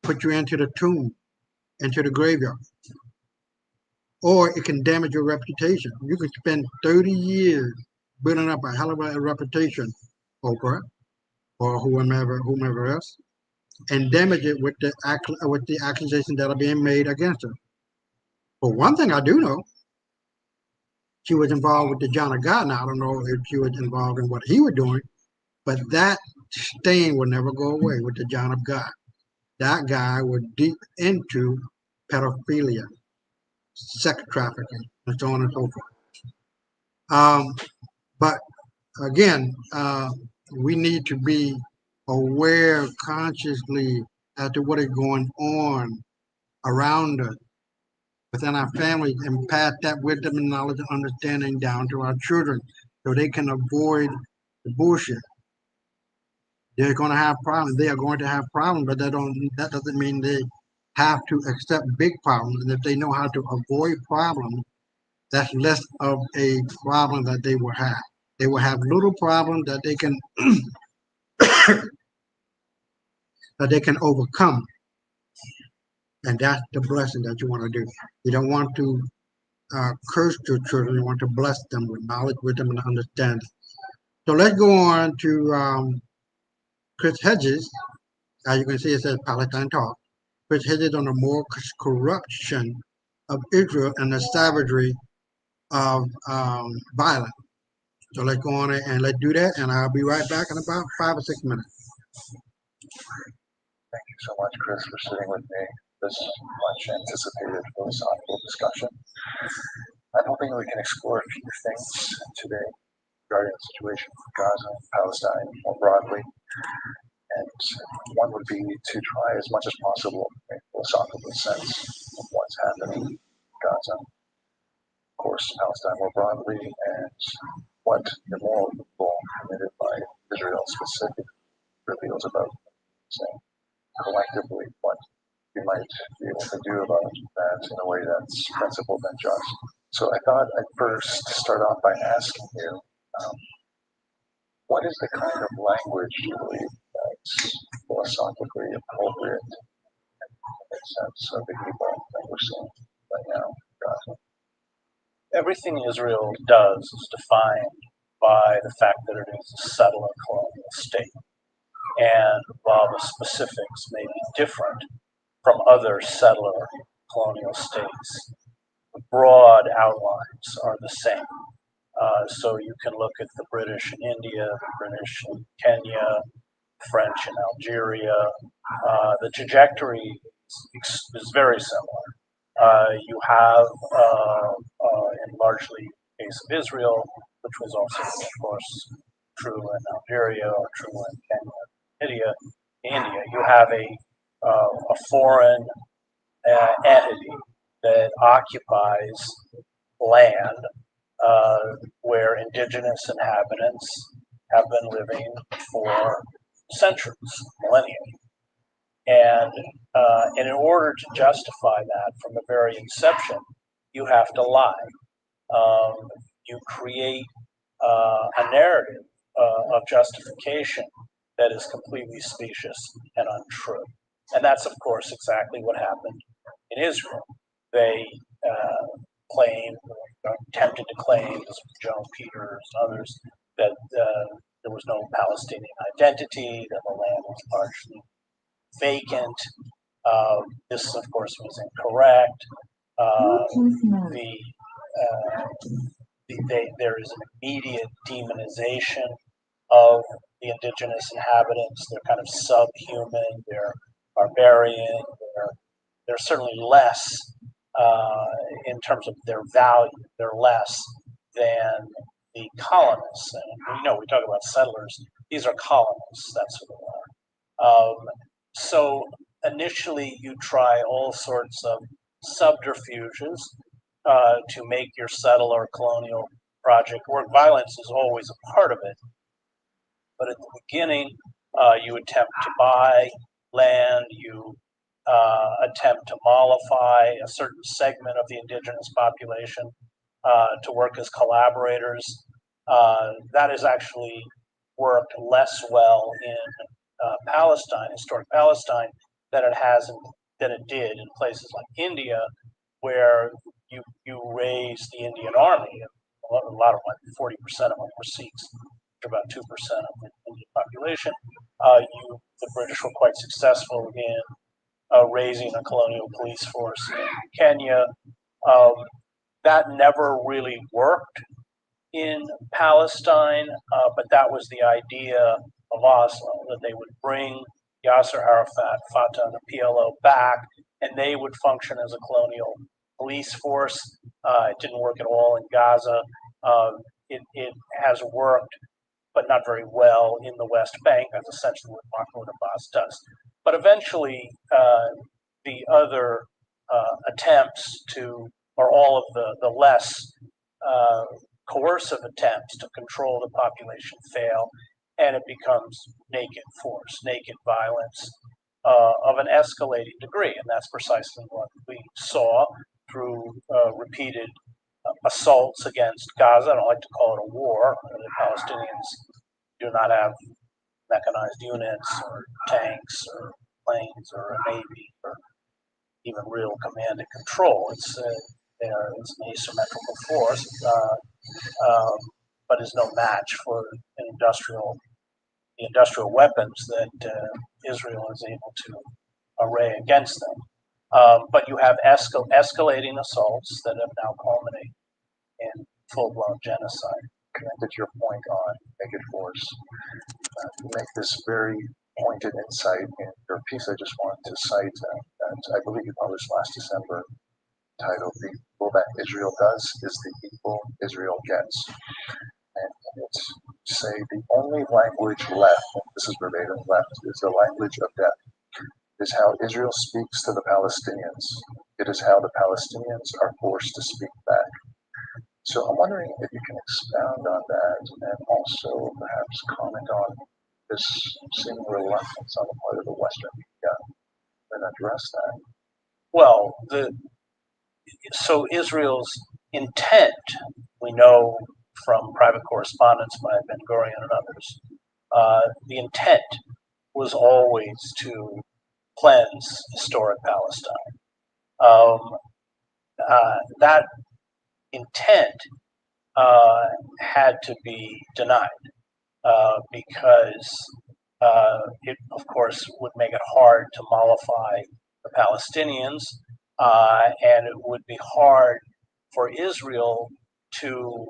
put you into the tomb, into the graveyard, or it can damage your reputation. You could spend 30 years building up a hell of a reputation, Oprah, or whomever else, and damage it with the accusations that are being made against her. But one thing I do know, she was involved with the John of God. Now I don't know if she was involved in what he was doing, but that stain will never go away with the John of God. That guy was deep into pedophilia, sex trafficking, and so on and so forth. But again, we need to be aware consciously as to what is going on around us within our families and pass that wisdom and knowledge and understanding down to our children so they can avoid the bullshit. They're going to have problems. They are going to have problems, but that doesn't mean they have to accept big problems. And if they know how to avoid problems, that's less of a problem that they will have. They will have little problems that they can overcome, and that's the blessing that you want to do. You don't want to curse your children. You want to bless them with knowledge, wisdom, and understanding. So let's go on to Chris Hedges. As you can see, it says Palestine Talk. Chris Hedges on the moral corruption of Israel and the savagery of violence. So let's go on and let's do that, and I'll be right back in about 5 or 6 minutes. Thank you so much, Chris, for sitting with me this much anticipated philosophical discussion. I'm hoping we can explore a few things today regarding the situation of Gaza and Palestine more broadly. And one would be to try as much as possible to make philosophical sense of what's happening in Gaza, of course, Palestine more broadly, and what the moral evil committed by Israel specifically reveals about saying collectively what we might be able to do about that in a way that's principled and just. So I thought I'd first start off by asking you, what is the kind of language you believe that's philosophically appropriate and makes sense of the evil that we're seeing right now? Gaza? Everything Israel does is defined by the fact that it is a settler colonial state. And while the specifics may be different from other settler colonial states, the broad outlines are the same. So you can look at the British in India, the British in Kenya, French in Algeria. The trajectory is very similar. You have, in largely the case of Israel, which was also, of course, true in Algeria or true in Kenya, India, you have a foreign entity that occupies land where indigenous inhabitants have been living for centuries, millennia. And in order to justify that from the very inception, you have to lie. You create a narrative of justification that is completely specious and untrue. And that's, of course, exactly what happened in Israel. They claimed, or attempted to claim, as Joan Peters and others, that there was no Palestinian identity, that the land was largely vacant. This, of course, was incorrect. There is an immediate demonization of the indigenous inhabitants. They're kind of subhuman. They're barbarian. They're certainly less in terms of their value. They're less than the colonists. And we talk about settlers. These are colonists. That's who they are. So initially, you try all sorts of subterfuges to make your settler colonial project work. Violence is always a part of it. But at the beginning, you attempt to buy land, you attempt to mollify a certain segment of the indigenous population to work as collaborators. That has actually worked less well in Palestine, historic Palestine, than it did in places like India, where you raise the Indian army. A lot of them, 40% of them were Sikhs, about 2% of the Indian population. The British were quite successful in raising a colonial police force in Kenya. That never really worked in Palestine, but that was the idea of Oslo, that they would bring Yasser Arafat, Fatah, and the PLO back, and they would function as a colonial police force. It didn't work at all in Gaza. It has worked, but not very well in the West Bank. That's essentially what Mahmoud Abbas does. But eventually, the other attempts to, or all of the less coercive attempts to control the population fail, and it becomes naked force, naked violence of an escalating degree. And that's precisely what we saw through repeated assaults against Gaza. I don't like to call it a war. The Palestinians do not have mechanized units or tanks or planes or a navy or even real command and control. It's an asymmetrical force, but is no match for the industrial weapons that Israel is able to array against them. But you have escalating assaults that have now culminated in full-blown genocide. Connected to your point on naked force, you make this very pointed insight in your piece. I just wanted to cite that I believe you published last December, titled "The Evil That Israel Does Is the Evil Israel Gets." And it's say the only language left, this is verbatim, left is the language of death. It is how Israel speaks to the Palestinians. It is how the Palestinians are forced to speak back. So I'm wondering if you can expound on that and also perhaps comment on this seeming reluctance on the part of the Western media and address that. Well, so Israel's intent, we know from private correspondence by Ben Gurion and others, the intent was always to cleanse historic Palestine. that intent had to be denied because it, of course, would make it hard to mollify the Palestinians, and it would be hard for Israel to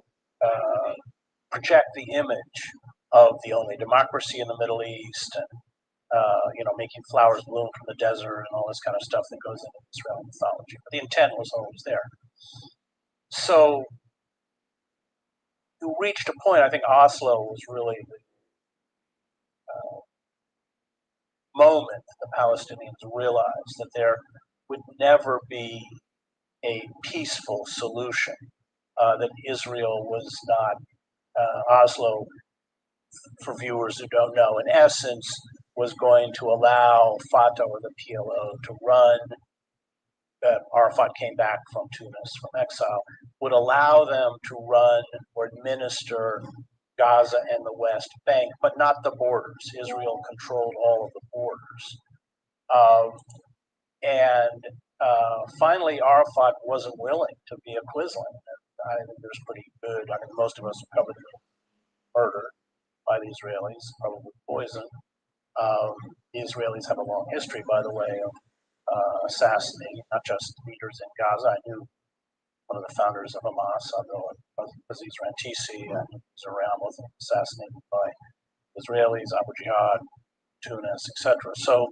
project the image of the only democracy in the Middle East, and making flowers bloom from the desert and all this kind of stuff that goes into Israeli mythology. But the intent was always there. So you reached a point. I think Oslo was really the moment that the Palestinians realized that there would never be a peaceful solution. That Israel was not Oslo. For viewers who don't know, in essence, was going to allow Fatah or the PLO to run. Arafat came back from Tunis from exile, would allow them to run or administer Gaza and the West Bank, but not the borders. Israel controlled all of the borders. And finally, Arafat wasn't willing to be a Quisling. I think there's pretty good, I mean, most of us have covered murder by the Israelis, probably poison. The Israelis have a long history, by the way, of assassinating not just leaders in Gaza. I knew one of the founders of Hamas, Aziz Rantisi, and he was around, was assassinated by Israelis, Abu Jihad, Tunis, etc. So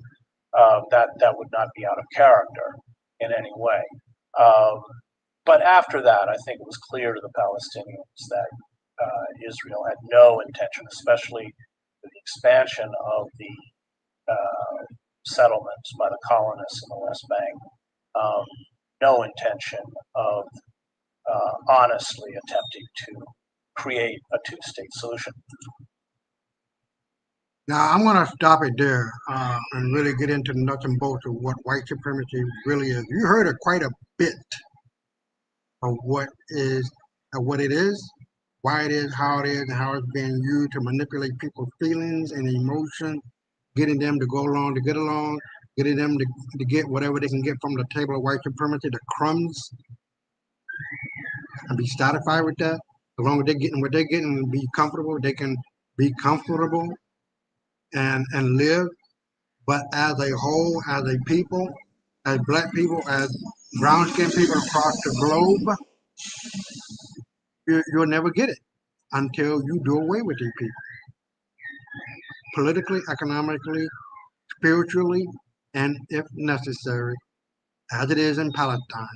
that would not be out of character in any way. But after that, I think it was clear to the Palestinians that Israel had no intention, especially with the expansion of the settlements by the colonists in the West Bank, no intention of honestly attempting to create a two-state solution. Now, I'm going to stop it there and really get into the nuts and bolts of what white supremacy really is. You heard quite a bit of what it is, why it is, how it is, and how it's being used to manipulate people's feelings and emotions, getting them to go along to get along, getting them to get whatever they can get from the table of white supremacy, the crumbs, and be satisfied with that. As long as they're getting what they're getting and be comfortable, they can be comfortable and live. But as a whole, as a people, as black people, as brown-skinned people across the globe, you'll never get it until you do away with these people. Politically, economically, spiritually, and if necessary, as it is in Palestine,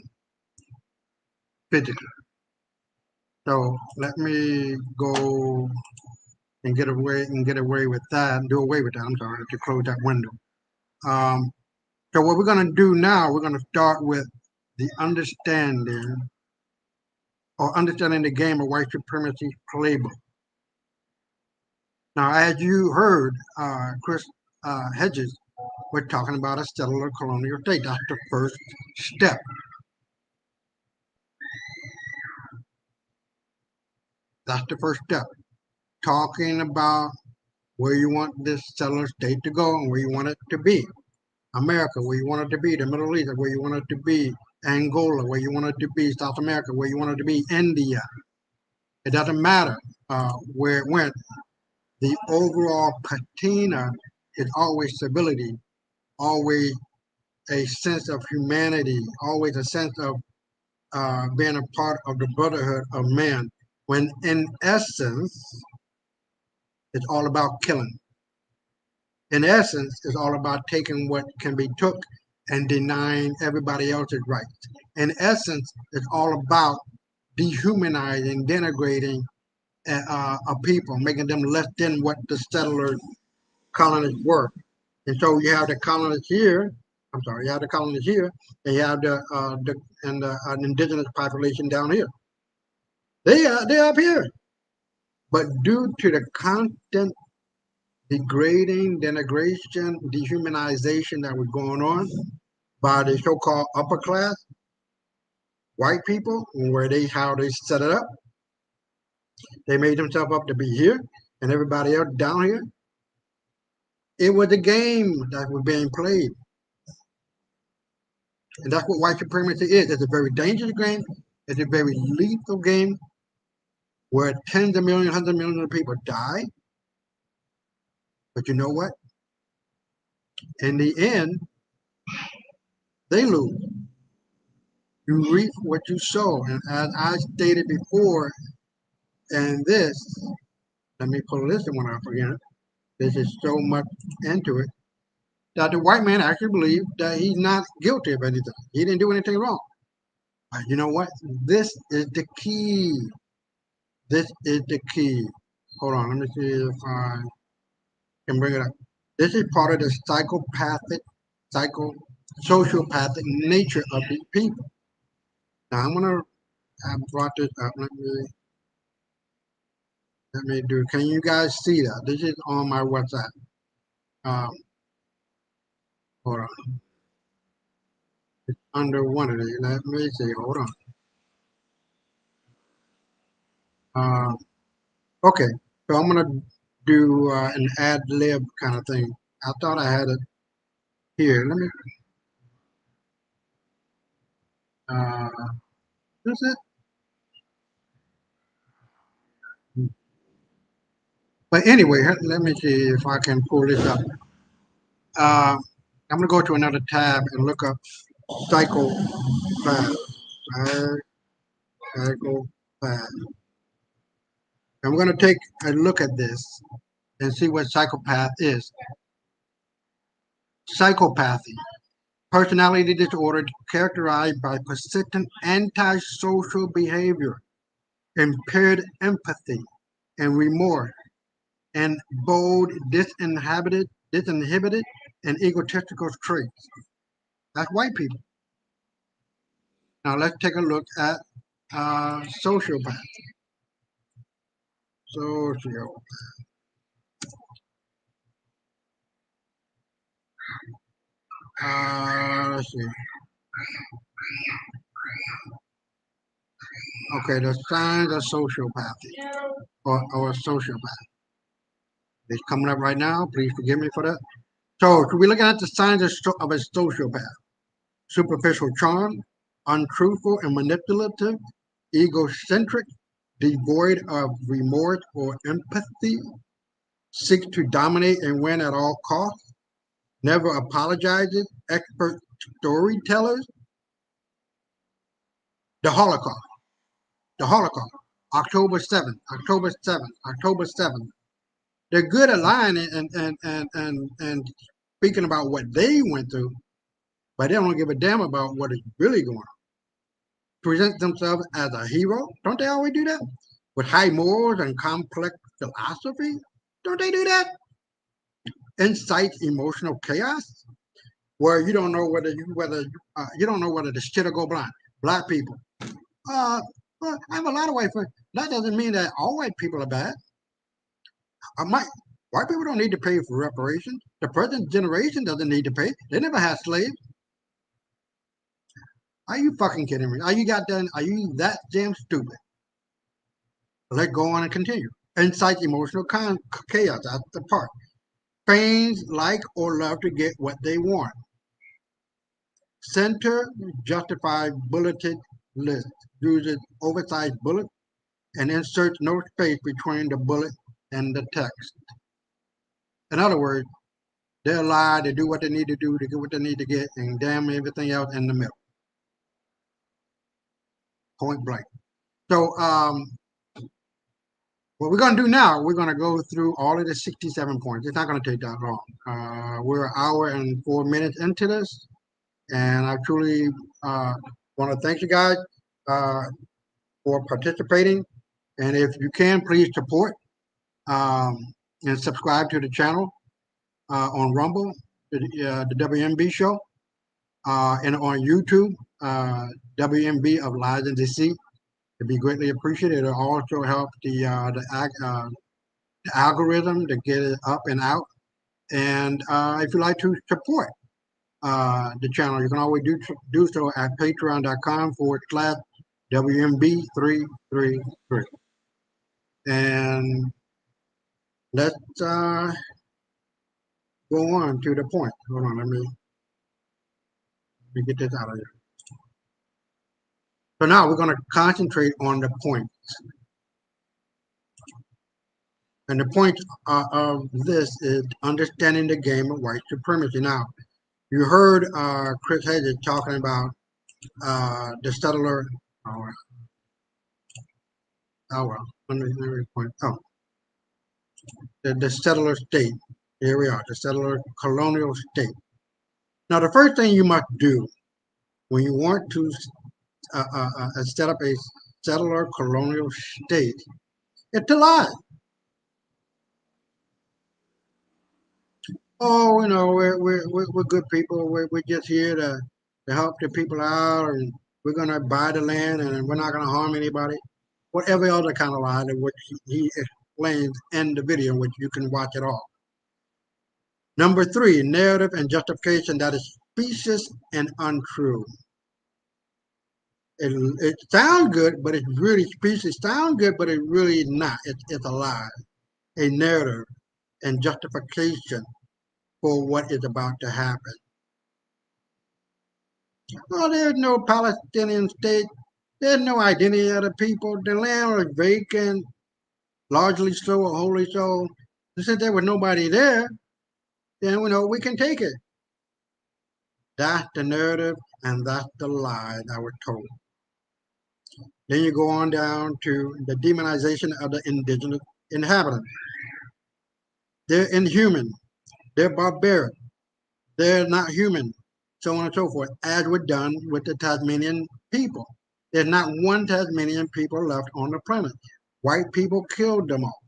physically. So let me go and get away with that, do away with that, I'm sorry, to close that window. So what we're going to do now, we're going to start with the understanding the game of white supremacy playbook. Now, as you heard, Chris Hedges, we're talking about a settler colonial state. That's the first step. That's the first step. Talking about where you want this settler state to go and where you want it to be. America, where you want it to be. The Middle East, where you want it to be. Angola, where you want it to be. South America, where you want it to be. India. It doesn't matter where it went. The overall patina is always stability, always a sense of humanity, always a sense of being a part of the brotherhood of man, when in essence, it's all about killing. In essence, it's all about taking what can be took and denying everybody else's rights. In essence, it's all about dehumanizing, denigrating a people, making them less than what the settlers, colonists were. And so you have the colonists here. You have the colonists here, and you have the indigenous population down here. They're up here, but due to the constant degrading, denigration, dehumanization that was going on by the so-called upper class white people, how they set it up, they made themselves up to be here, and everybody else down here. It was a game that was being played. And that's what white supremacy is. It's a very dangerous game. It's a very lethal game where tens of millions, hundreds of millions of people die. But you know what? In the end, they lose. You reap what you sow. And as I stated before, and this, let me pull this one up again. This is so much into it that the white man actually believes that he's not guilty of anything. He didn't do anything wrong. But you know what? This is the key. This is the key. Hold on, let me see if I can bring it up. This is part of the sociopathic nature of these people. Now I brought this up. Let me do. Can you guys see that? This is on my WhatsApp. Um, hold on. It's under one of these. Let me see. Hold on. Okay. So I'm gonna do an ad lib kind of thing. I thought I had it here. Let me. Uh, is it? But anyway, let me see if I can pull this up. I'm gonna go to another tab and look up psychopath. Psychopath. I'm gonna take a look at this and see what psychopath is. Psychopathy, personality disorder characterized by persistent antisocial behavior, impaired empathy and remorse, and bold, disinhibited, and egotistical traits. That's white people. Now let's take a look at sociopath. Socio. Let's see. Okay, the signs of sociopathy or sociopath. It's coming up right now. Please forgive me for that. So, we're looking at the signs of a sociopath: superficial charm, untruthful and manipulative, egocentric, devoid of remorse or empathy, seeks to dominate and win at all costs, never apologizes, expert storytellers, the Holocaust, the Holocaust, October 7th, October 7th, October 7th. They're good at lying and speaking about what they went through, but they don't give a damn about what is really going on. Present themselves as a hero. Don't they always do that? With high morals and complex philosophy? Don't they do that? Incite emotional chaos, where you don't know whether you don't know whether the shit will go blind. Black people. Well, I have a lot of white friends. That doesn't mean that all white people are bad. White people don't need to pay for reparations. The present generation doesn't need to pay. They never had slaves. Are you fucking kidding me? Are you that damn stupid? Let's go on and continue. Incite emotional chaos. That's the part. Feigns like or love to get what they want. Center justified bulleted list. Uses oversized bullet and inserts no space between the bullet and the text. In other words, they'll lie, they do what they need to do to get what they need to get, and damn everything else in the middle. Point blank. So, what we're going to do now, we're going to go through all of the 67 points. It's not going to take that long. We're an hour and 4 minutes into this, and I truly want to thank you guys for participating. And if you can, please support and subscribe to the channel on Rumble, the WMB show, and on YouTube, WMB of Lies and Deceit. It'd be greatly appreciated. It'll also help the algorithm to get it up and out. And if you'd like to support the channel, you can always do so at patreon.com/WMB333. And let's go on to the point. Hold on, let me. Let me get this out of here. So now we're going to concentrate on the points. And the point of this is understanding the game of white supremacy. Now, you heard Chris Hedges talking about the settler. Oh well, let me point. Oh, the settler state. Here we are, the settler colonial state. Now, the first thing you must do when you want to set up a settler colonial state is to lie. Oh, you know, we're good people. We're just here to help the people out, and we're going to buy the land, and we're not going to harm anybody. Whatever other kind of lie that which he explains in the video, which you can watch it all. Number 3, narrative and justification that is specious and untrue. It sounds good, but it's really specious. Sounds good, but it really is not. It's a lie. A narrative and justification for what is about to happen. Well, there's no Palestinian state. There's no identity of the people. The land was vacant, largely so or wholly so. Since there was nobody there, then we can take it. That's the narrative and that's the lie that was told. Then you go on down to the demonization of the indigenous inhabitants. They're inhuman. They're barbaric. They're not human. So on and so forth, as was done with the Tasmanian people. There's not one Tasmanian people left on the planet. White people killed them all.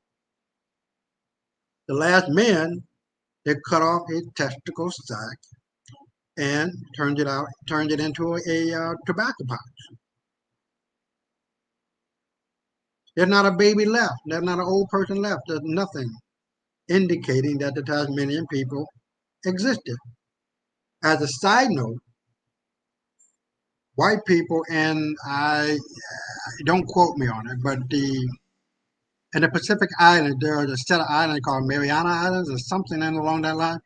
The last man, they cut off his testicle sac and turned it into a tobacco pouch. There's not a baby left. There's not an old person left. There's nothing indicating that the Tasmanian people existed. As a side note, white people, and I don't quote me on it, but in the Pacific Islands, there is a set of islands called Mariana Islands or something along that line.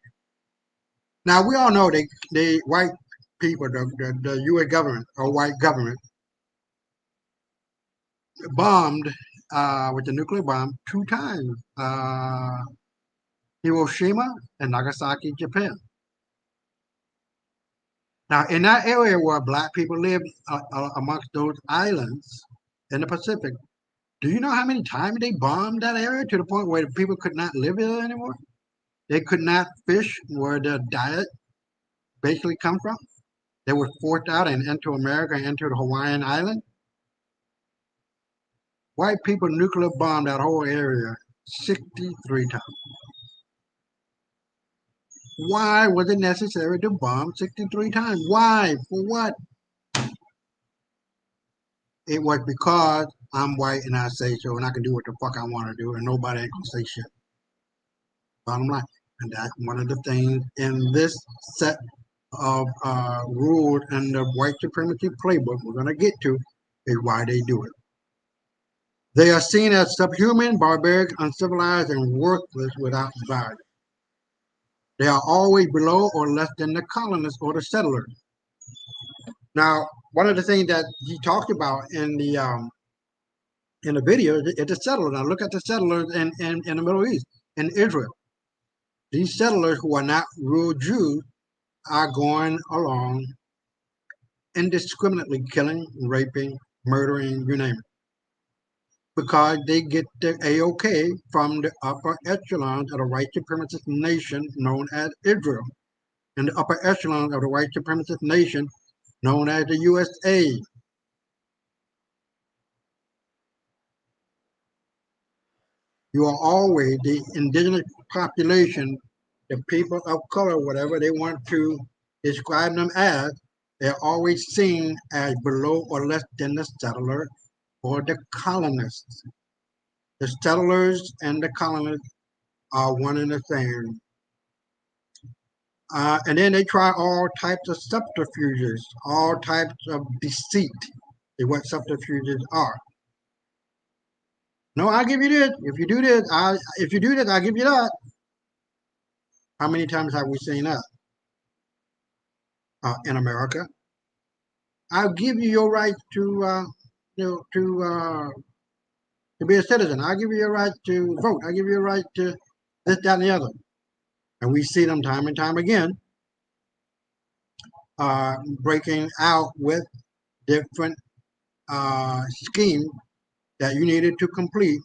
Now we all know they white people, the U.S. government or white government, bombed with the nuclear bomb 2 times, Hiroshima and Nagasaki, Japan. Now, in that area where black people live amongst those islands in the Pacific, do you know how many times they bombed that area to the point where the people could not live there anymore? They could not fish where their diet basically come from. They were forced out and into America, into the Hawaiian island. White people nuclear bombed that whole area 63 times. Why was it necessary to bomb 63 times? Why? For what? It was because I'm white and I say so, and I can do what the fuck I want to do, and nobody ain't gonna say shit. Bottom line. And that's one of the things in this set of rules and the white supremacy playbook we're gonna get to is why they do it. They are seen as subhuman, barbaric, uncivilized, and worthless without value. They are always below or less than the colonists or the settlers. Now, one of the things that he talked about in the video is the settlers. Now, look at the settlers in the Middle East, in Israel. These settlers who are not real Jews are going along indiscriminately killing, raping, murdering, you name it, because they get the A-OK from the upper echelons of the white supremacist nation known as Israel, and the upper echelons of the white supremacist nation known as the USA. You are always the indigenous population, the people of color, whatever they want to describe them as, they're always seen as below or less than the settler or the colonists. The settlers and the colonists are one and the same. And then they try all types of subterfuges, all types of deceit, is what subterfuges are. No, I'll give you this. If you do this, I'll give you that. How many times have we seen that? in America. I'll give you your right to to be a citizen. I'll give you your right to vote. I'll give you your right to this, that, and the other. And we see them time and time again breaking out with different schemes that you needed to complete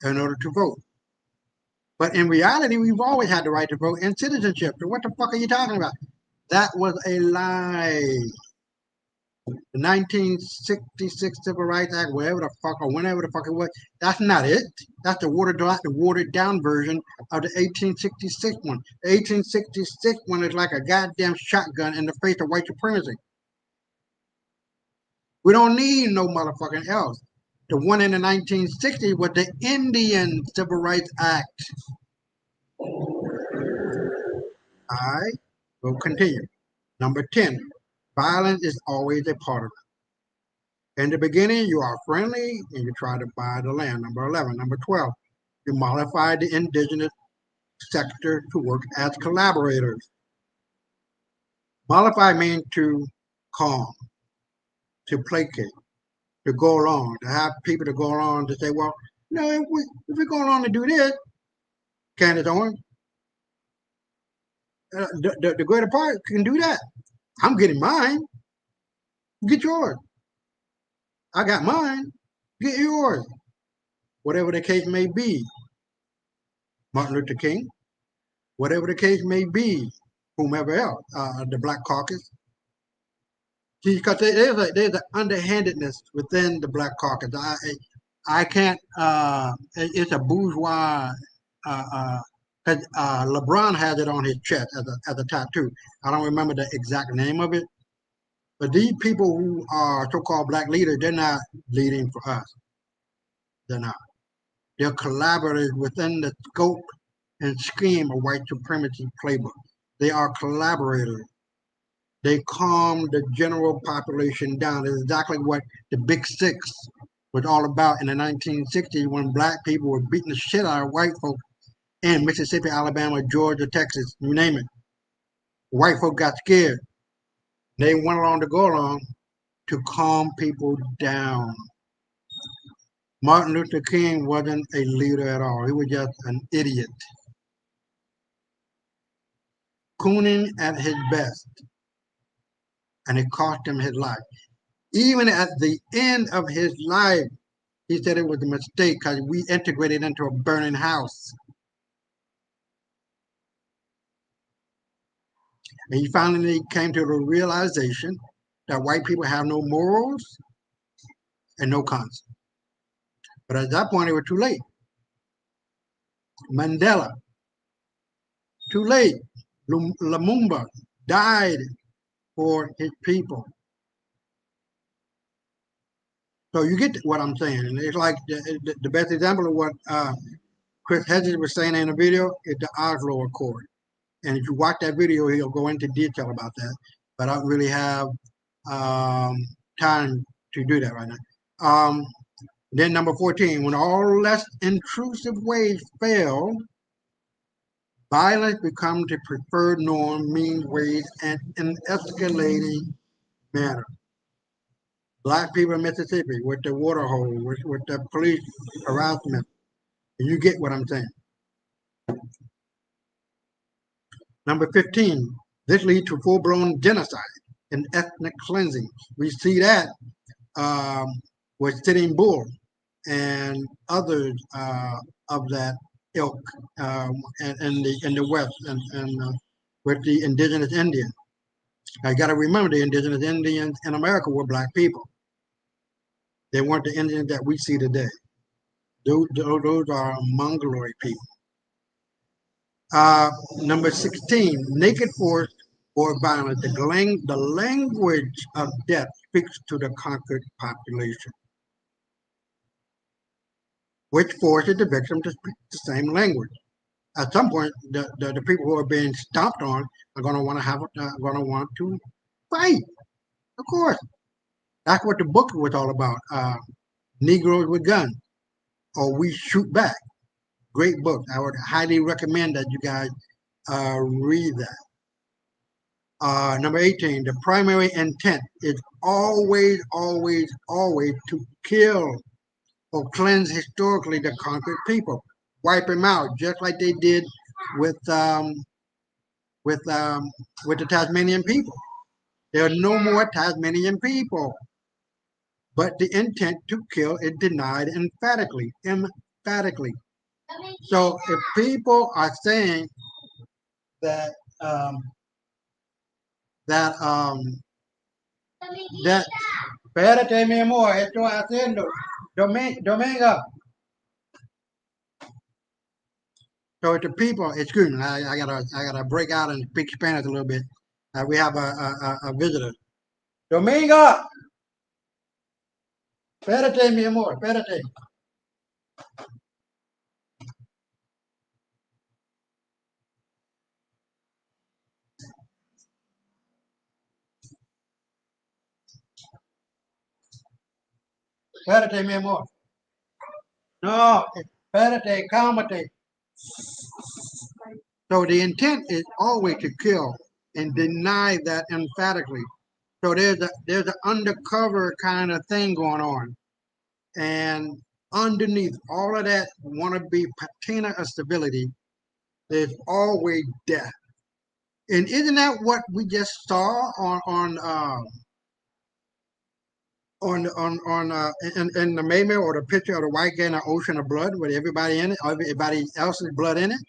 in order to vote. But in reality, we've always had the right to vote and citizenship. So what the fuck are you talking about? That was a lie. The 1966 Civil Rights Act, whatever the fuck or whenever the fuck it was, that's not it. That's the watered down version of the 1866 one. The 1866 one is like a goddamn shotgun in the face of white supremacy. We don't need no motherfucking else. The one in the 1960s was the Indian Civil Rights Act. I will continue. Number 10, violence is always a part of it. In the beginning, you are friendly and you try to buy the land. Number 11. Number 12, you mollify the indigenous sector to work as collaborators. Mollify means to calm, to placate, to go along, to have people to go along to say, well, if we go along to do this, Candace Owens, the greater part can do that. I'm getting mine. Get yours. I got mine. Get yours. Whatever the case may be. Martin Luther King. Whatever the case may be. Whomever else. The Black Caucus. Because there's an underhandedness within the Black Caucus. I can't. It's a bourgeois. LeBron has it on his chest as a tattoo. I don't remember the exact name of it. But these people who are so-called black leaders, they're not leading for us. They're not. They're collaborators within the scope and scheme of white supremacy playbook. They are collaborators. They calm the general population down. It's exactly what the Big Six was all about in the 1960s when black people were beating the shit out of white folk in Mississippi, Alabama, Georgia, Texas, you name it. White folk got scared. They went along to go along to calm people down. Martin Luther King wasn't a leader at all. He was just an idiot. Cooning at his best. And it cost him his life. Even at the end of his life, he said it was a mistake because we integrated into a burning house. And he finally came to the realization that white people have no morals and no conscience. But at that point, it was too late. Mandela, too late. Lumumba died for his people. So you get what I'm saying. And it's like the best example of what Chris Hedges was saying in the video is the Oslo Accord. And if you watch that video, he'll go into detail about that. But I don't really have time to do that right now. Then number 14, when all less intrusive ways fail, violence becomes the preferred norm, means, ways, and in escalating manner. Black people in Mississippi with the water hole, with the police harassment. And you get what I'm saying. Number 15, this leads to full-blown genocide and ethnic cleansing. We see that with Sitting Bull and others of that ilk in the West and with the indigenous Indians. Now you got to remember the indigenous Indians in America were black people. They weren't the Indians that we see today. Those are Mongoloid people. Number 16, naked force or violence. The language of death speaks to the conquered population, which forces the victim to speak the same language. At some point, the people who are being stomped on are going to want to fight. Of course, that's what the book was all about. Negroes with guns, or We Shoot Back. Great book. I would highly recommend that you guys read that. Number 18, the primary intent is always, always, always to kill or cleanse historically the conquered people, wipe them out, just like they did with with um, with the Tasmanian people. There are no more Tasmanian people, but the intent to kill is denied emphatically. Emphatically. So if people are saying that um, that that espérate mi amor, estoy haciendo Domingo. So if the people, excuse me, I gotta break out and speak Spanish a little bit. We have a visitor. Domingo, espérate mi amor, espérate. Espérate mi amor. No, espérate, cálmate. So the intent is always to kill and deny that emphatically. So there's an undercover kind of thing going on, and underneath all of that wannabe patina of stability, there's always death. And isn't that what we just saw in the Maymail, or the picture of the white guy in the ocean of blood with everybody in it, everybody else's blood in it?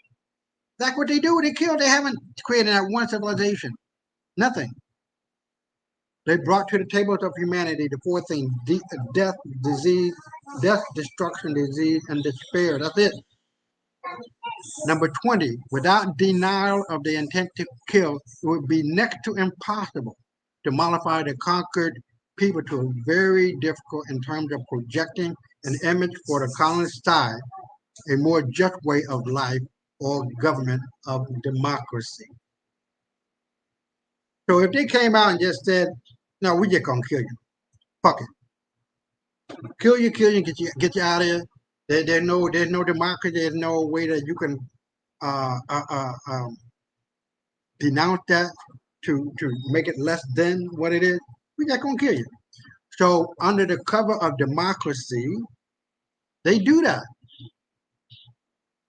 That's what they do. They kill. They haven't created that one civilization. Nothing. They brought to the tables of humanity the four things: death, disease, death, destruction, disease, and despair. That's it. Number 20, without denial of the intent to kill, it would be next to impossible to modify the conquered people to a very difficult in terms of projecting an image for the colonist side, a more just way of life or government of democracy. So if they came out and just said, no, we just gonna kill you. Fuck it. Kill you, get you out of here. There's no democracy, there's no way that you can uh, uh, uh, um, denounce that to make it less than what it is. We just gonna kill you. So under the cover of democracy, they do that.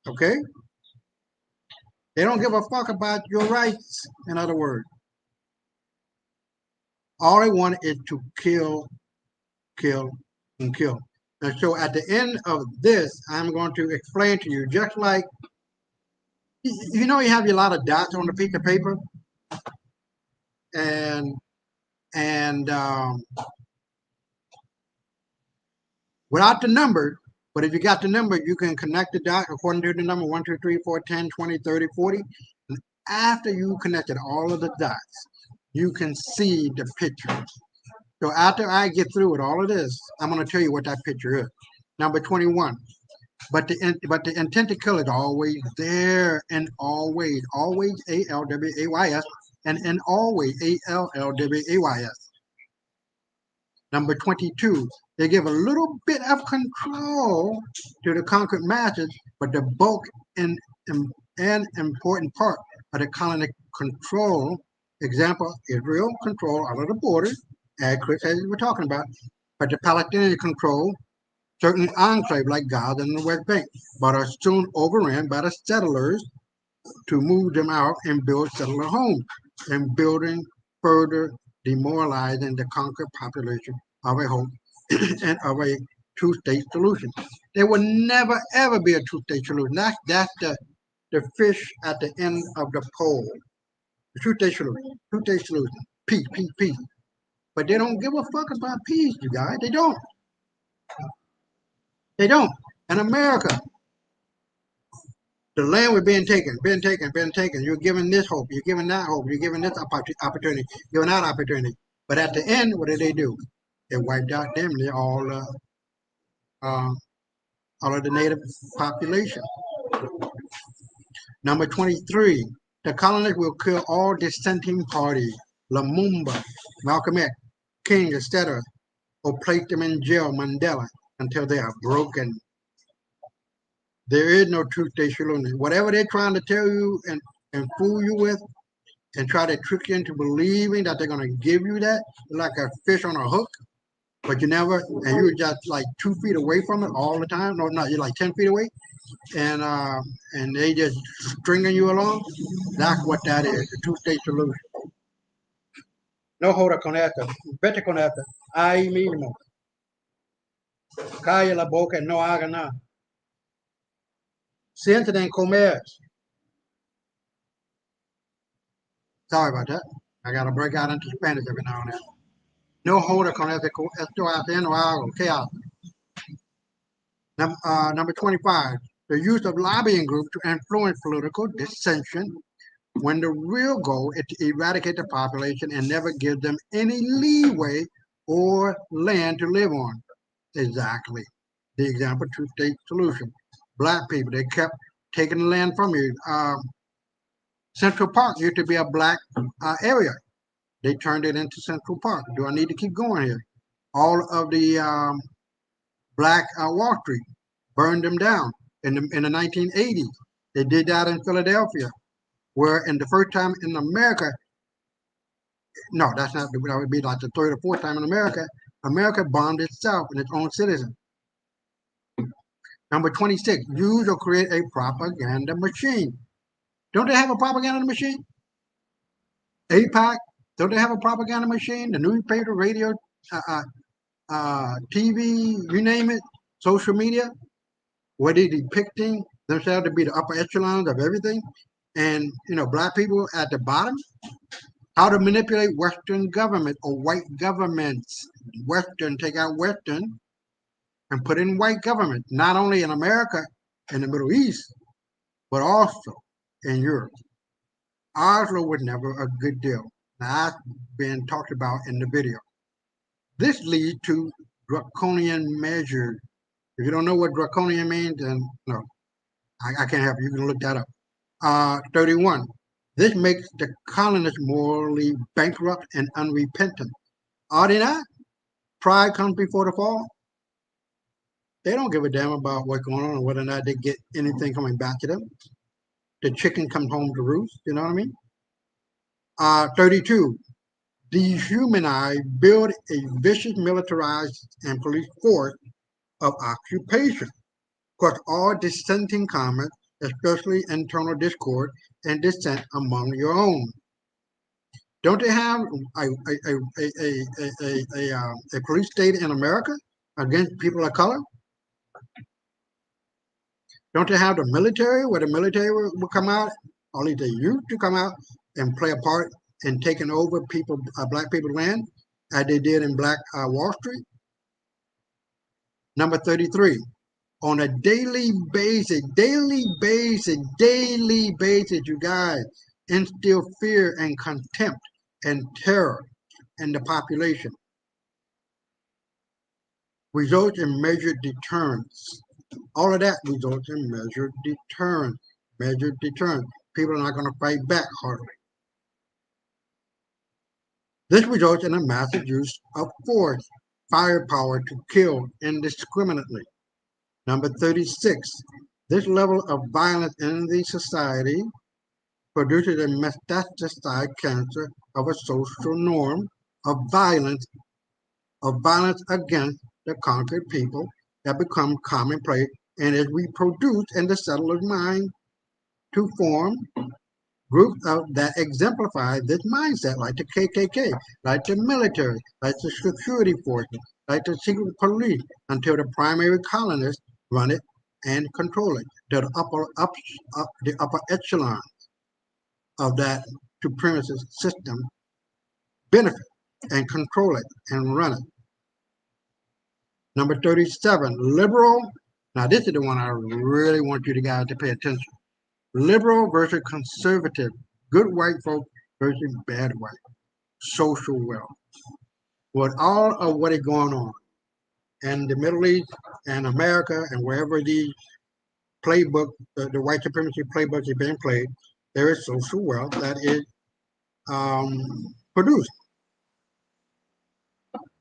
Okay? They don't give a fuck about your rights, in other words. All they want is to kill, kill, and kill. And so at the end of this, I'm going to explain to you, just like, you know, you have a lot of dots on a piece of paper, and without the number, but if you got the number, you can connect the dot according to the number 1, 2, 3, 4, 10, 20, 30, 40. And after you connected all of the dots, you can see the picture. So after I get through with all of this, I'm going to tell you what that picture is. Number 21. But the intent to kill is always there, and always ALWAYS, and always ALLWAYS. Number 22, they give a little bit of control to the conquered masses, but the bulk and important part of the colony control, example, Israel control all of the borders, as Chris says we're talking about, but the Palestinians control certain enclaves like Gaza and the West Bank, but are soon overrun by the settlers to move them out and build settler homes, and building further demoralizing the conquered population of a hope and of a two-state solution. There will never ever be a two-state solution. That's the fish at the end of the pole. The two-state solution. Two-state solution. Peace, peace, peace. But they don't give a fuck about peace, you guys. They don't. They don't. In America, the land was being taken. You're giving this hope. You're giving that hope. You're giving this opportunity. Giving that opportunity. But at the end, what did they do? They wiped out them. All of the native population. Number 23, the colonists will kill all dissenting parties, Lumumba, Malcolm X, King, etc., or place them in jail, Mandela, until they are broken. There is no two-state solution. Whatever they're trying to tell you and fool you with, and try to trick you into believing that they're going to give you that like a fish on a hook, but you never, and you're just like 2 feet away from it all the time. No, not, you're like 10 feet away, and they just stringing you along. That's what that is, the two-state solution. No joda con esto, vete con esto, ahí mismo. Calle la boca y no haga nada. Siéntate en comer. Sorry about that. I got to break out into Spanish every now and then. No joda con esto haciendo algo. ¿Qué hace? Number 25, the use of lobbying groups to influence political dissension when the real goal is to eradicate the population and never give them any leeway or land to live on. Exactly. The example, two-state solution. Black people, they kept taking the land from you. Central Park used to be a black area. They turned it into Central Park. Do I need to keep going here? All of the black Wall Street, burned them down in the 1980s. They did that in Philadelphia, where in the first time in America, no, that's not, that would be like the third or fourth time in America, America bombed itself and its own citizens. Number 26, use or create a propaganda machine. Don't they have a propaganda machine? APAC, don't they have a propaganda machine? The newspaper, radio, TV, you name it, social media, where they're depicting themselves to be the upper echelons of everything, and black people at the bottom. How to manipulate Western government or white governments. Western, take out Western and put in white government, not only in America and the Middle East, but also in Europe. Oslo was never a good deal. Now, that's been talked about in the video. This leads to draconian measures. If you don't know what draconian means, then no, I can't help you. You can look that up. 31. This makes the colonists morally bankrupt and unrepentant. Are they not? Pride comes before the fall. They don't give a damn about what's going on or whether or not they get anything coming back to them. The chicken comes home to roost, you know what I mean? 32. Dehumanize, build a vicious militarized and police force of occupation. Cause all dissenting comments, especially internal discord and dissent among your own. Don't they have a police state in America against people of color? Don't they have the military where the military will come out, or at least they used to come out and play a part in taking over black people's land, as they did in Black Wall Street? Number 33. On a daily basis, you guys, instill fear and contempt and terror in the population. Results in measured deterrence. All of that results in measured deterrence. People are not going to fight back hardly. This results in a massive use of force, firepower to kill indiscriminately. Number 36, this level of violence in the society produces a metastasized cancer of a social norm of violence against the conquered people that become commonplace and is reproduced in the settler's mind to form groups that exemplify this mindset, like the KKK, like the military, like the security forces, like the secret police, until the primary colonists run it and control it, to the upper echelon of that supremacist system benefit and control it and run it. Number 37, liberal. Now this is the one I really want you guys to pay attention. Liberal versus conservative. Good white folk versus bad white. Social wealth. With all of what is going on in the Middle East and America and wherever these playbook, the white supremacy playbooks are being played, there is social wealth that is produced.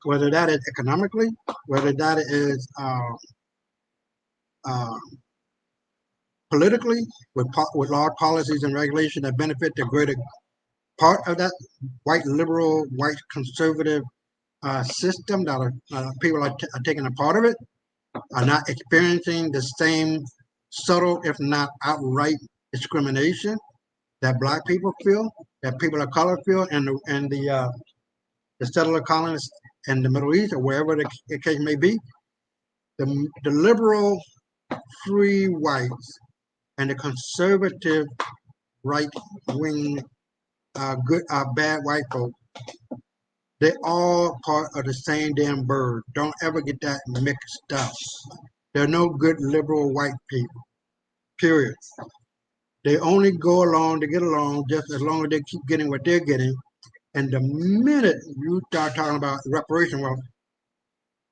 Whether that is economically, whether that is politically, with law policies and regulations that benefit the greater part of that white liberal, white conservative system that people are taking a part of it, are not experiencing the same subtle, if not outright, discrimination that black people feel, that people of color feel, and the settler colonists in the Middle East or wherever the case may be. The liberal, free whites and the conservative, right-wing, bad white folks, they all part of the same damn bird. Don't ever get that mixed up. There are no good liberal white people, period. They only go along to get along just as long as they keep getting what they're getting. And the minute you start talking about reparation, well,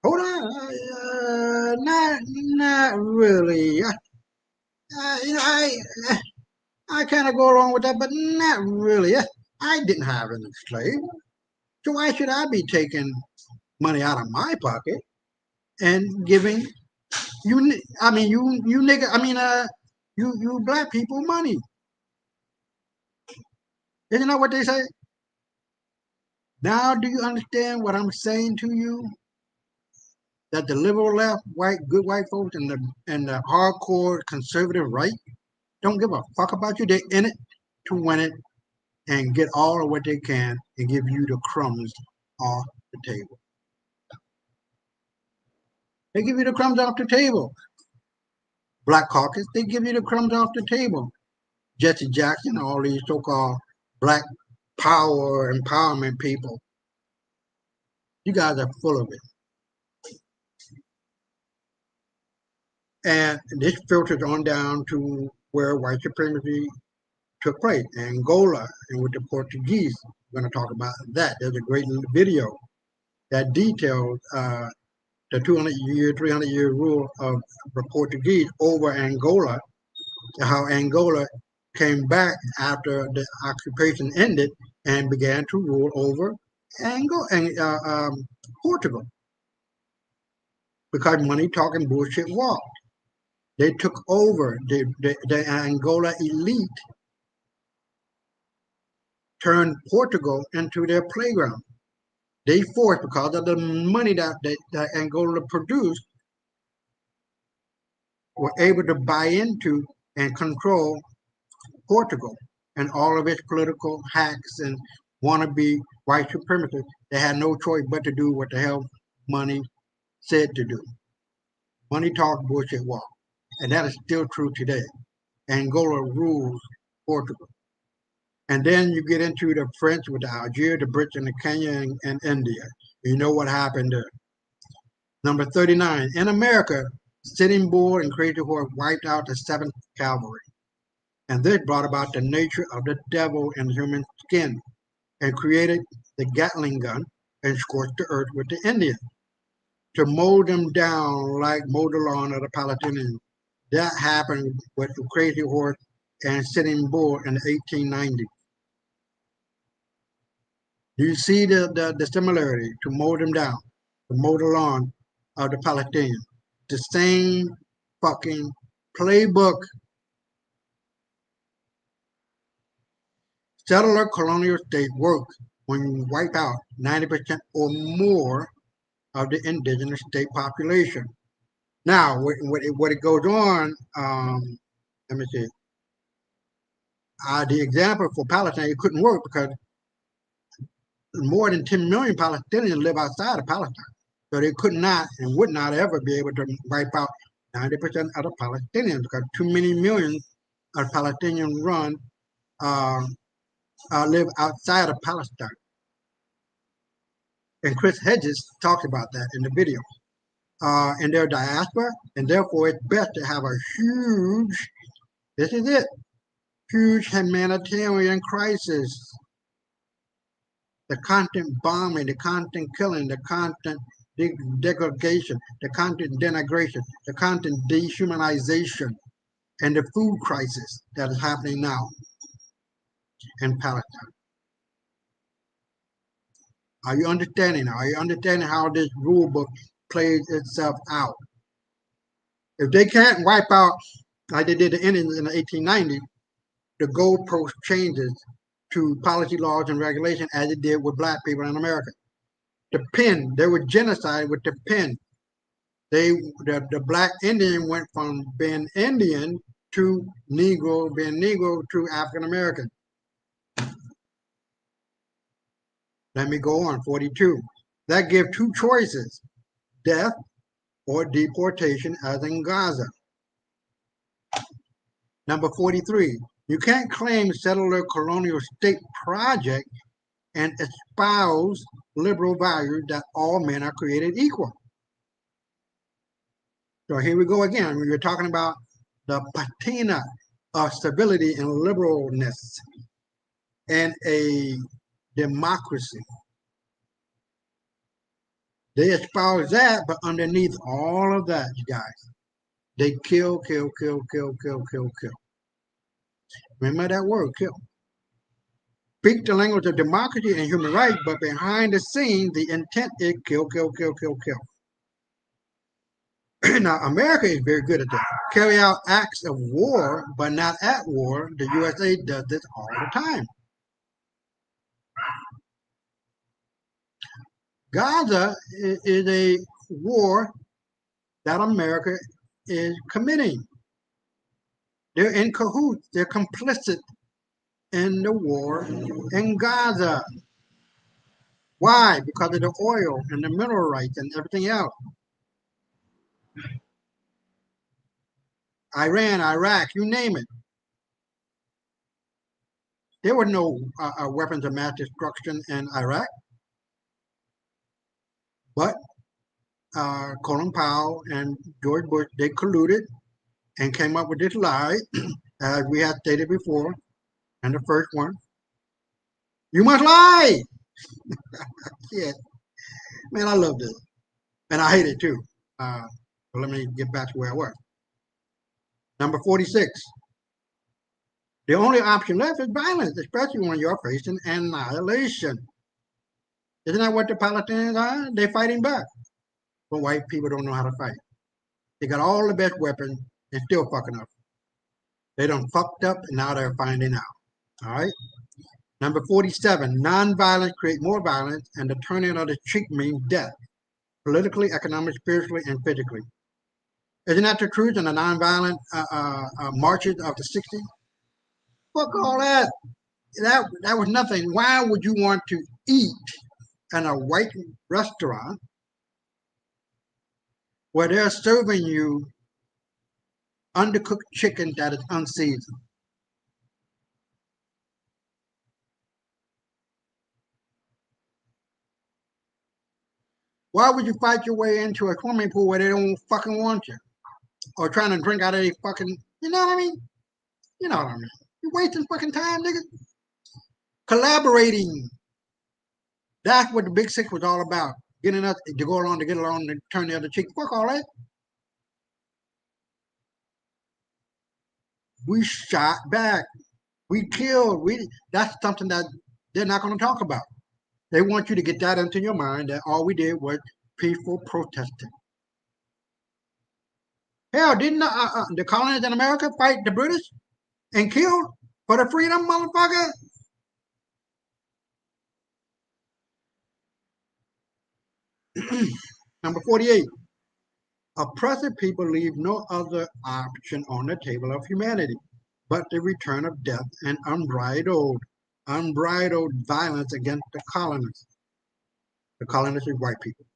hold on, not really. I kind of go along with that, but not really. I didn't have any slaves, so why should I be taking money out of my pocket and giving you? I mean, you nigga. I mean, you black people money. Isn't that what they say? Now, do you understand what I'm saying to you? That the liberal left, good white folks, and the hardcore conservative right don't give a fuck about you. They're in it to win it and get all of what they can and give you the crumbs off the table. They give you the crumbs off the table. Black Caucus, they give you the crumbs off the table. Jesse Jackson, all these so-called black power empowerment people. You guys are full of it. And this filters on down to where white supremacy took place, Angola, and with the Portuguese. We're going to talk about that. There's a great video that details the 200-year, 300-year rule of the Portuguese over Angola, how Angola came back after the occupation ended and began to rule over Portugal, because money talking bullshit walked. They took over the Angola elite, turned Portugal into their playground. They forced, because of the money that Angola produced, were able to buy into and control Portugal and all of its political hacks and wannabe white supremacists. They had no choice but to do what the hell money said to do. Money talk, bullshit walk. And that is still true today. Angola rules Portugal. And then you get into the French with the Algeria, the Brits, and the Kenya and India. You know what happened there. Number 39, in America, Sitting Bull and Crazy Horse wiped out the 7th Cavalry. And this brought about the nature of the devil in human skin and created the Gatling gun and scorched the earth with the Indians to mold them down like mold the lawn of the Palestinians. That happened with the Crazy Horse and Sitting Bull in the 1890s. You see the similarity to mold them down, to mow the lawn of the Palestinians. The same fucking playbook. Settler colonial states work when you wipe out 90% or more of the indigenous state population. Now, what it goes on, let me see. The example for Palestine, it couldn't work because more than 10 million Palestinians live outside of Palestine. So they could not and would not ever be able to wipe out 90% of the Palestinians, because too many millions of Palestinians live outside of Palestine. And Chris Hedges talks about that in the video. In their diaspora, and therefore it's best to have a huge, this is it, huge humanitarian crisis. The constant bombing, the constant killing, the constant degradation, the constant denigration, the constant dehumanization, and the food crisis that is happening now in Palestine. Are you understanding now? Are you understanding how this rule book plays itself out? If they can't wipe out like they did the Indians in the 1890s, the goalpost changes to policy, laws, and regulation as it did with black people in America. The pen, they were genocide with the pen. The black Indian went from being Indian to Negro, being Negro to African American. Let me go on, 42. That gives two choices, death or deportation as in Gaza. Number 43, you can't claim settler colonial state project and espouse liberal values that all men are created equal. So here we go again. We were talking about the patina of civility and liberalness and a democracy. They espouse that, but underneath all of that, you guys, they kill, kill, kill, kill, kill, kill, kill. Remember that word, kill. Speak the language of democracy and human rights, but behind the scenes, the intent is kill, kill, kill, kill, kill. Now, America is very good at that. Carry out acts of war, but not at war. The USA does this all the time. Gaza is a war that America is committing. They're in cahoots. They're complicit in the war in Gaza. Why? Because of the oil and the mineral rights and everything else. Iran, Iraq, you name it. There were no weapons of mass destruction in Iraq. But Colin Powell and George Bush, they colluded and came up with this lie, as we had stated before, and the first one. You must lie! Yeah. Man, I love this. And I hate it too. But let me get back to where I was. Number 46. The only option left is violence, especially when you're facing annihilation. Isn't that what the Palestinians are? They're fighting back. But white people don't know how to fight. They got all the best weapons and still fucking up. They done fucked up and now they're finding out. All right? Number 47, nonviolence creates more violence and the turning of the cheek means death, politically, economically, spiritually, and physically. Isn't that the truth in the nonviolent marches of the 60s? Fuck all that. That was nothing. Why would you want to eat in a white restaurant where they're serving you undercooked chicken that is unseasoned? Why would you fight your way into a swimming pool where they don't fucking want you? Or trying to drink out of a fucking, you know what I mean? You know what I mean. You're wasting fucking time, nigga. Collaborating. That's what the Big Six was all about. Getting us to go along, to get along, and turn the other cheek. Fuck all that. We shot back. We killed. That's something that they're not going to talk about. They want you to get that into your mind that all we did was peaceful protesting. Hell, didn't the colonists in America fight the British and killed for the freedom, motherfucker? Number 48. Oppressive people leave no other option on the table of humanity but the return of death and unbridled violence against the colonists. The colonists are white people.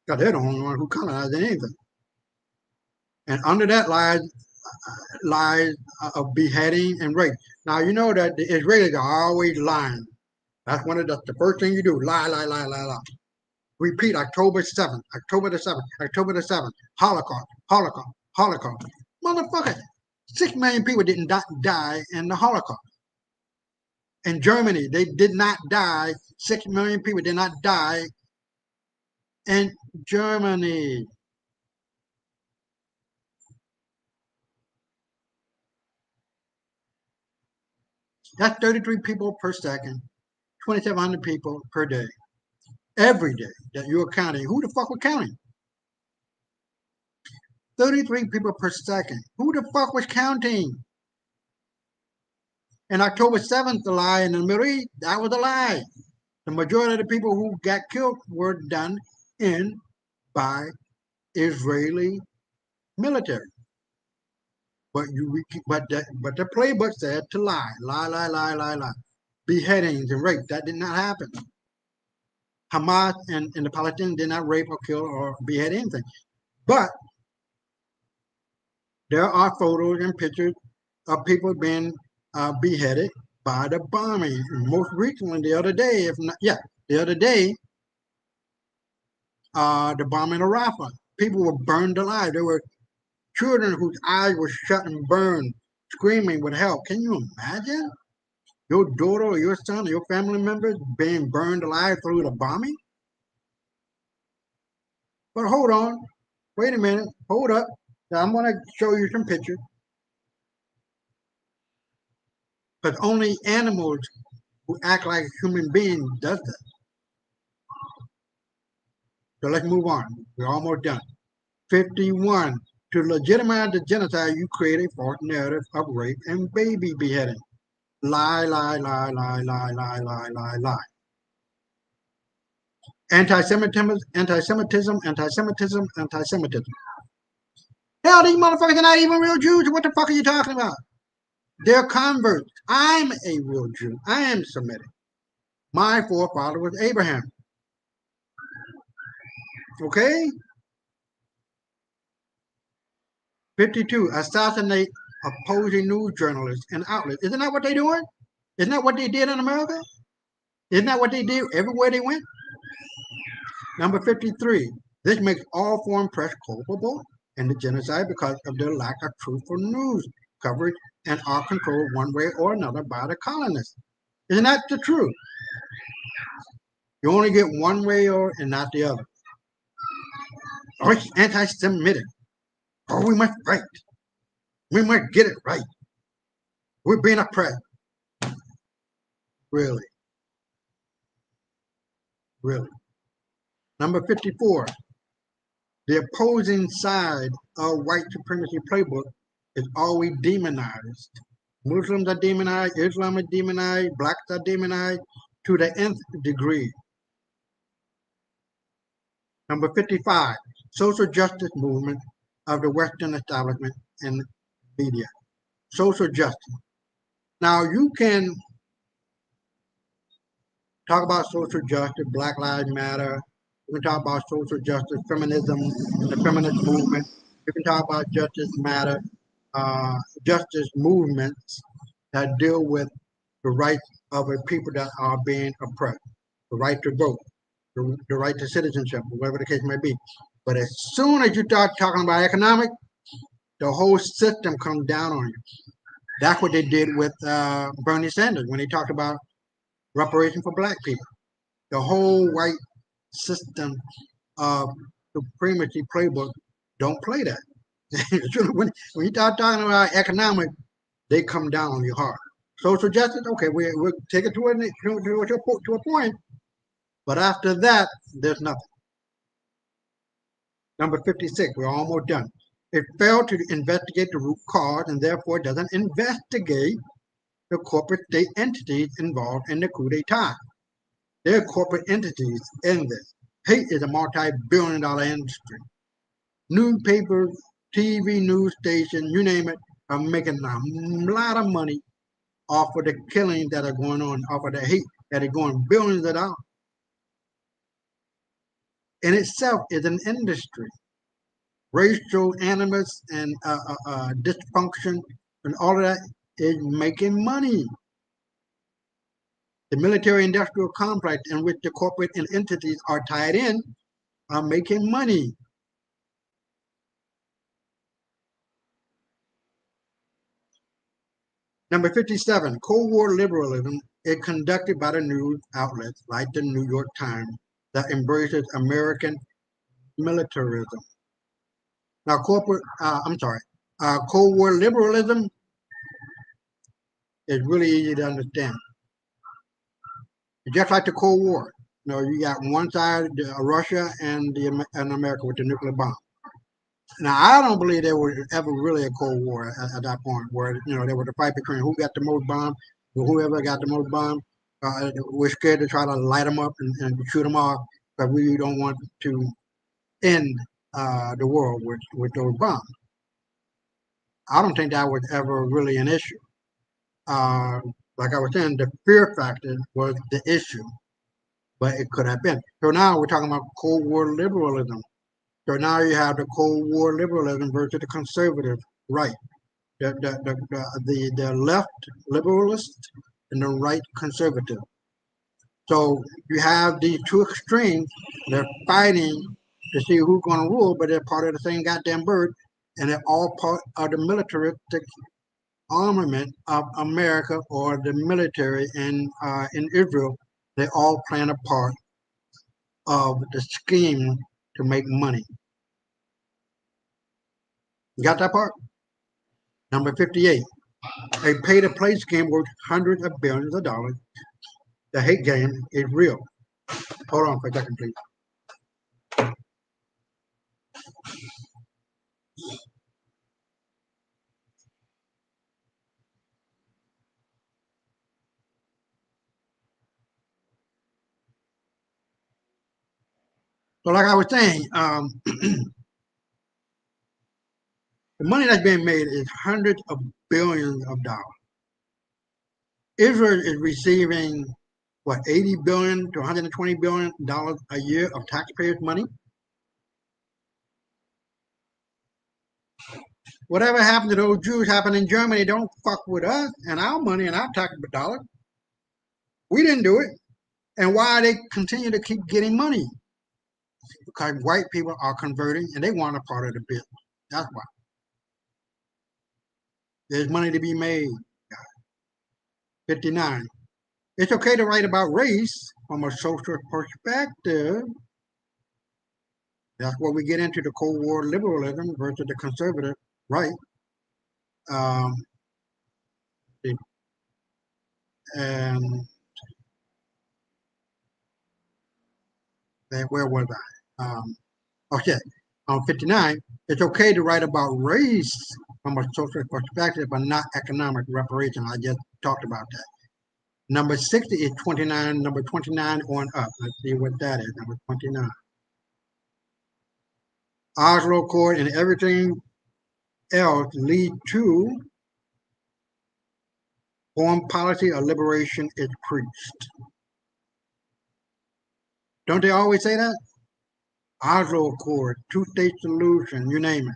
Because they're the only one who colonized anything. And under that lies of beheading and rape. Now, you know that the Israelis are always lying. That's the first thing you do. Lie, lie, lie, lie, lie. Repeat October 7th, October the 7th, October the 7th. Holocaust, Holocaust, Holocaust. Motherfucker, 6 million people didn't die in the Holocaust. In Germany, they did not die. 6 million people did not die in Germany. That's 33 people per second, 2,700 people per day. Every day that you're counting. Who the fuck was counting? 33 people per second. Who the fuck was counting? And October 7th, the lie in the Middle East, that was a lie. The majority of the people who got killed were done in by Israeli military. But the playbook said to lie, lie, lie, lie, lie, lie. Beheadings and rape, that did not happen. Hamas and the Palestinians did not rape or kill or behead anything. But there are photos and pictures of people being beheaded by the bombing. Most recently, the other day, the bombing of Rafah. People were burned alive. There were children whose eyes were shut and burned, screaming with help. Can you imagine your daughter or your son or your family members being burned alive through the bombing? But hold on, wait a minute, hold up. Now I'm going to show you some pictures. But only animals who act like human beings does that. So let's move on. We're almost done. 51. To legitimize the genocide, you create a false narrative of rape and baby beheading. Lie, lie, lie, lie, lie, lie, lie, lie, lie. Anti-Semitism, anti-Semitism, anti-Semitism, anti-Semitism. Hell, these motherfuckers are not even real Jews. What the fuck are you talking about? They're converts. I'm a real Jew. I am Semitic. My forefather was Abraham. Okay? 52. Assassinate opposing news journalists and outlets. Isn't that what they're doing? Isn't that what they did in America? Isn't that what they did everywhere they went? Number 53. This makes all foreign press culpable in the genocide because of their lack of truthful news coverage and are controlled one way or another by the colonists. Isn't that the truth? You only get one way and not the other. Oh, it's anti-Semitic. Oh, we must fight. We must get it right. We're being oppressed. Really? Really? Number 54. The opposing side of white supremacy playbook is always demonized. Muslims are demonized, Islam is demonized, blacks are demonized to the nth degree. Number 55, social justice movement of the Western establishment and media. Social justice. Now you can talk about social justice, Black Lives Matter. You can talk about social justice, feminism, the feminist movement. You can talk about justice matter, justice movements that deal with the rights of the people that are being oppressed, the right to vote, the right to citizenship, whatever the case may be. But as soon as you start talking about economic, the whole system comes down on you. That's what they did with Bernie Sanders when he talked about reparation for black people. The whole white system of supremacy playbook don't play that. when you start talking about economic, they come down on you hard. Social justice, okay, we'll take it to a point, but after that, there's nothing. Number 56, we're almost done. It failed to investigate the root cause and therefore doesn't investigate the corporate state entities involved in the coup d'etat. There are corporate entities in this. Hate is a multi-billion-dollar industry. Newspapers, TV news stations, you name it, are making a lot of money off of the killings that are going on, off of the hate that are going billions of dollars. In itself is an industry. Racial animus and dysfunction and all of that is making money. The military-industrial complex in which the corporate and entities are tied in are making money. Number 57, Cold War liberalism is conducted by the news outlets like the New York Times that embraces American militarism. Now, Cold War liberalism is really easy to understand. Just like the Cold War, you got one side, Russia and America with the nuclear bomb. Now, I don't believe there was ever really a Cold War at that point where, there was a fight between who got the most bombs whoever got the most bombs. We're scared to try to light them up and shoot them off, but we don't want to end the world with those bombs. I don't think that was ever really an issue. Uh, like I was saying, the fear factor was the issue, but it could have been. So now we're talking about Cold War liberalism. So now you have the Cold War liberalism versus the conservative right, the left liberalist and the right conservative. So you have these two extremes. They're fighting to see who's going to rule, but they're part of the same goddamn bird, and they're all part of the militaristic armament of America or the military in Israel. They all playing a part of the scheme to make money. You got that part? Number 58. A pay-to-play scheme worth hundreds of billions of dollars. The hate game is real. Hold on for a second, please. So like I was saying, the money that's being made is hundreds of billions of dollars. Israel is receiving, what, 80 billion to 120 billion dollars a year of taxpayers' money? Whatever happened to those Jews happened in Germany, don't fuck with us and our money and our tax dollars. We didn't do it. And why they continue to keep getting money? Because white people are converting and they want a part of the business. That's why. There's money to be made. 59. It's okay to write about race from a social perspective. That's what we get into the Cold War liberalism versus the conservative right. And where was I? Okay, on 59, it's okay to write about race from a social perspective, but not economic reparation. I just talked about that. Number 60 is 29, number 29 on up. Let's see what that is, number 29. Oslo Accord and everything else lead to foreign policy of liberation is preached. Don't they always say that? Oslo Accord, two-state solution, you name it.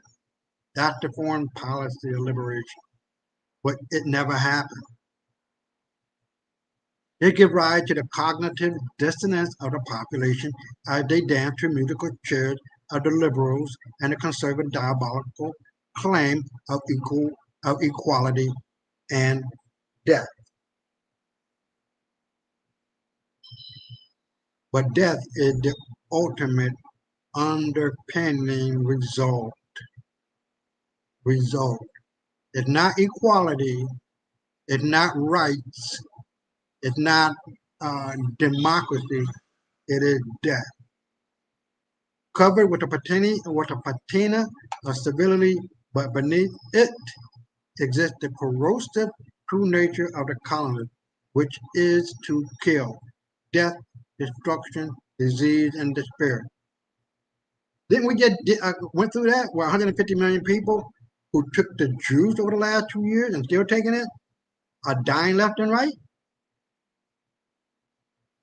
That's the foreign policy of liberation. But it never happened. It gives rise to the cognitive dissonance of the population as they dance to musical chairs of the liberals and the conservative diabolical claim of equality and death. But death is the ultimate underpinning result. It's not equality, it's not rights, it's not democracy, it is death. Covered with a patina of civility, but beneath it exists the corrosive true nature of the colonist, which is to kill, death, destruction, disease, and despair. Didn't we just went through that? Well, 150 million people who took the Jews over the last 2 years and still taking it are dying left and right.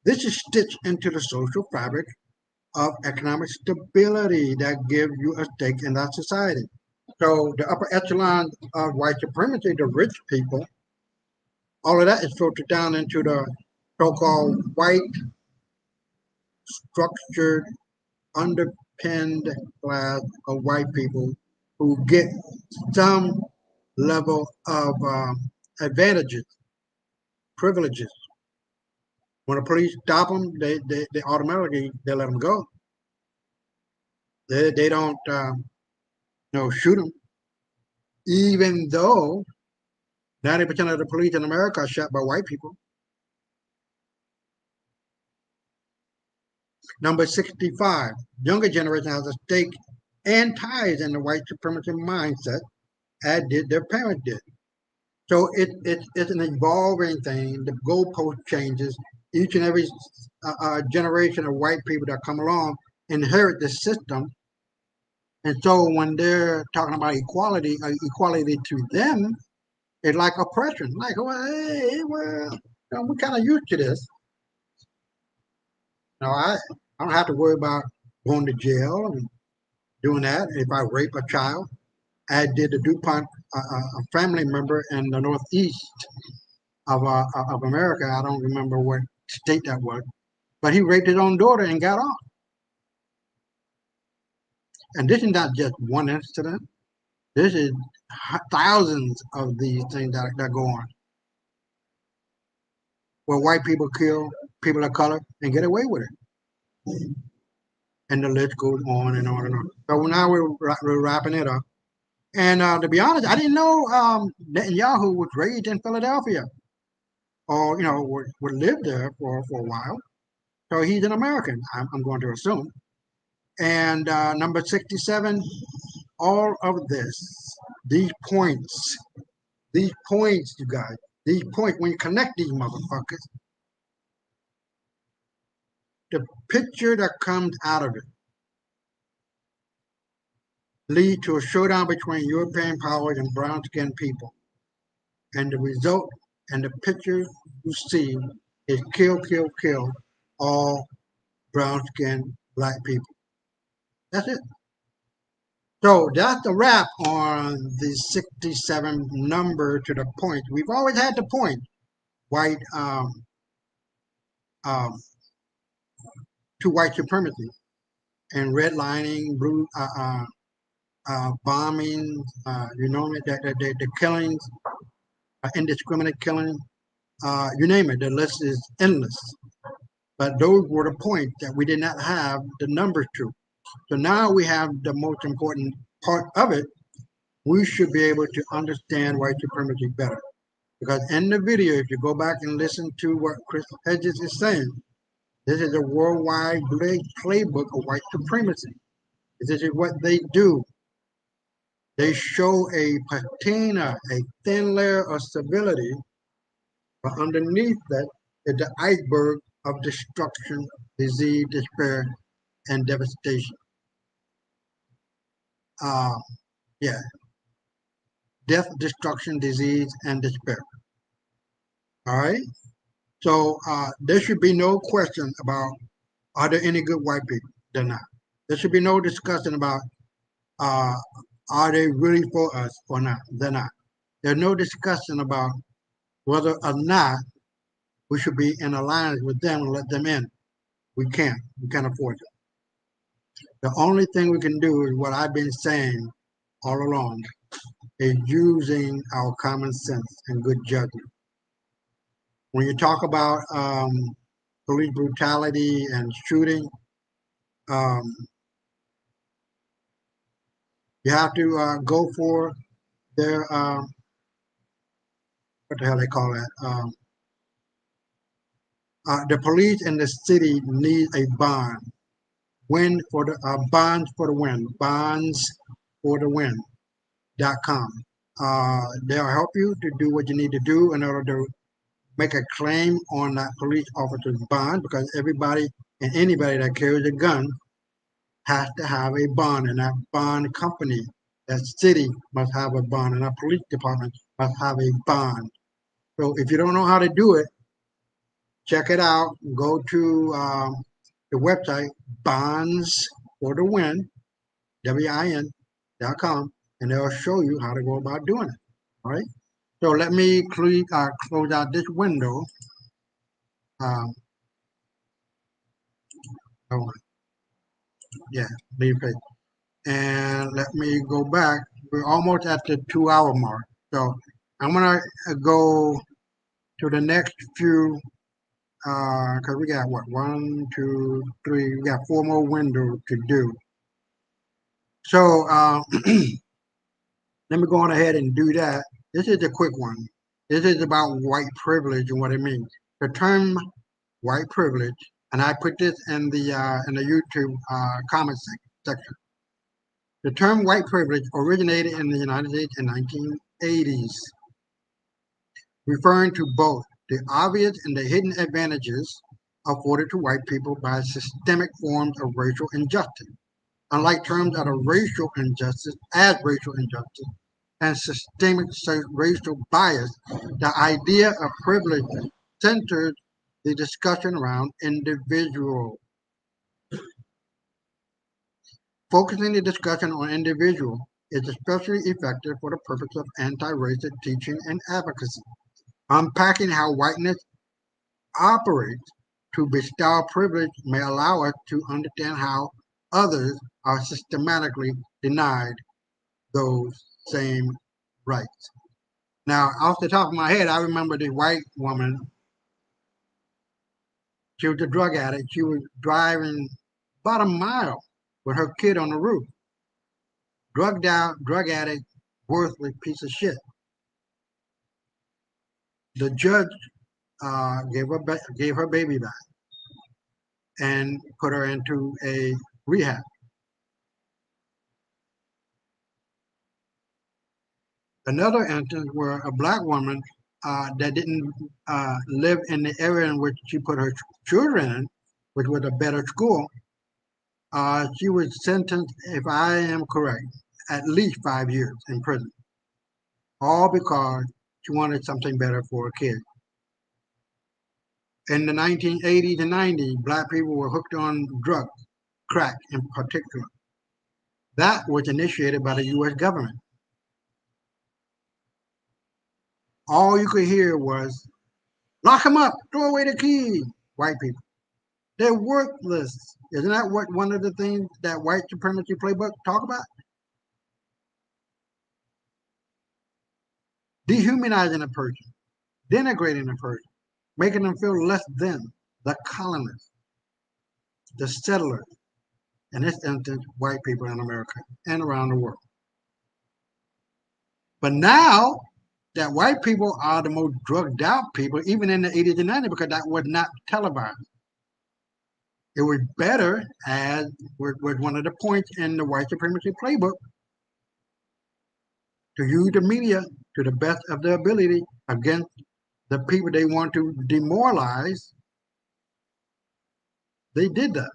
This is stitched into the social fabric of economic stability that gives you a stake in that society. So the upper echelon of white supremacy, the rich people, all of that is filtered down into the so-called white, structured, underpinned class of white people who get some level of advantages, privileges. When the police stop them, they automatically let them go. They don't shoot them, even though 90% of the police in America are shot by white people. Number 65, younger generation has a stake and ties in the white supremacy mindset, as did their parents did. So it's an evolving thing. The goalpost changes. Each and every generation of white people that come along inherit the system. And so when they're talking about equality, equality to them, it's like oppression. Like, well, hey, well, we're kind of used to this. No, I don't have to worry about going to jail and doing that if I rape a child. I did the DuPont, a family member in the Northeast of America. I don't remember what state that was, but he raped his own daughter and got off. And this is not just one incident. This is thousands of these things that go on, where white people kill people of color and get away with it. And the list goes on and on and on. So now we're wrapping it up. And to be honest, I didn't know Netanyahu was raised in Philadelphia, or would live there for a while. So he's an American, I'm going to assume. And number 67, all of these points, you guys, these points, when you connect these motherfuckers, the picture that comes out of it lead to a showdown between European powers and brown-skinned people. And the result and the picture you see is kill, kill, kill all brown-skinned black people. That's it. So that's a wrap on the 67 number to the point. We've always had the point, white to white supremacy and redlining, blue bombing, you know it, the killings, indiscriminate killing, you name it. The list is endless. But those were the points that we did not have the numbers to. So now we have the most important part of it. We should be able to understand white supremacy better. Because in the video, if you go back and listen to what Chris Hedges is saying, this is a worldwide playbook of white supremacy. This is what they do. They show a patina, a thin layer of civility, but underneath that is the iceberg of destruction, disease, despair, and devastation. Yeah, death, destruction, disease, and despair. All right. So there should be no question about, are there any good white people? They're not. There should be no discussion about are they really for us or not? They're not. There's no discussion about whether or not we should be in alliance with them and let them in. We can't. We can't afford it. The only thing we can do is what I've been saying all along, is using our common sense and good judgment. When you talk about police brutality and shooting, you have to go for their, what the hell they call that? The police in the city need a bond. Win for the bonds for the win. Bondsforthewin.com. They'll help you to do what you need to do in order to make a claim on that police officer's bond, because everybody and anybody that carries a gun has to have a bond, and that bond company, that city must have a bond, and that police department must have a bond. So if you don't know how to do it, check it out. Go to the website bondsforthewin, WIN.com, and they'll show you how to go about doing it. All right. So let me close out this window. Oh, yeah, leave it. And let me go back. We're almost at the 2-hour mark. So I'm gonna go to the next few, because we got what, 1, 2, 3, we got 4 more windows to do. So let me go on ahead and do that. This is a quick one. This is about white privilege and what it means. The term white privilege, and I put this in the YouTube comment section. The term white privilege originated in the United States in the 1980s. referring to both the obvious and the hidden advantages afforded to white people by systemic forms of racial injustice. Unlike terms of racial injustice as racial injustice and systemic racial bias, the idea of privilege centers the discussion around individual. Focusing the discussion on individual is especially effective for the purpose of anti-racist teaching and advocacy. Unpacking how whiteness operates to bestow privilege may allow us to understand how others are systematically denied those same rights. Now, off the top of my head, I remember this white woman. She was a drug addict. She was driving about a mile with her kid on the roof. Drugged out, drug addict, worthless piece of shit. The judge gave her baby back and put her into a rehab. Another instance where a black woman that didn't live in the area in which she put her children in, which was a better school, she was sentenced, if I am correct, at least 5 years in prison, all because she wanted something better for her kids. In the 1980s and 90s, black people were hooked on drugs, crack in particular. That was initiated by the U.S. government. All you could hear was, lock them up, throw away the keys, white people. They're worthless. Isn't that what one of the things that white supremacy playbook talk about? Dehumanizing a person, denigrating a person, making them feel less than the colonists, the settlers, in this instance, white people in America and around the world. But now that white people are the most drugged out people, even in the 80s and 90s, because that was not televised. It was better, as was one of the points in the white supremacy playbook, to use the media to the best of their ability against the people they want to demoralize. They did that.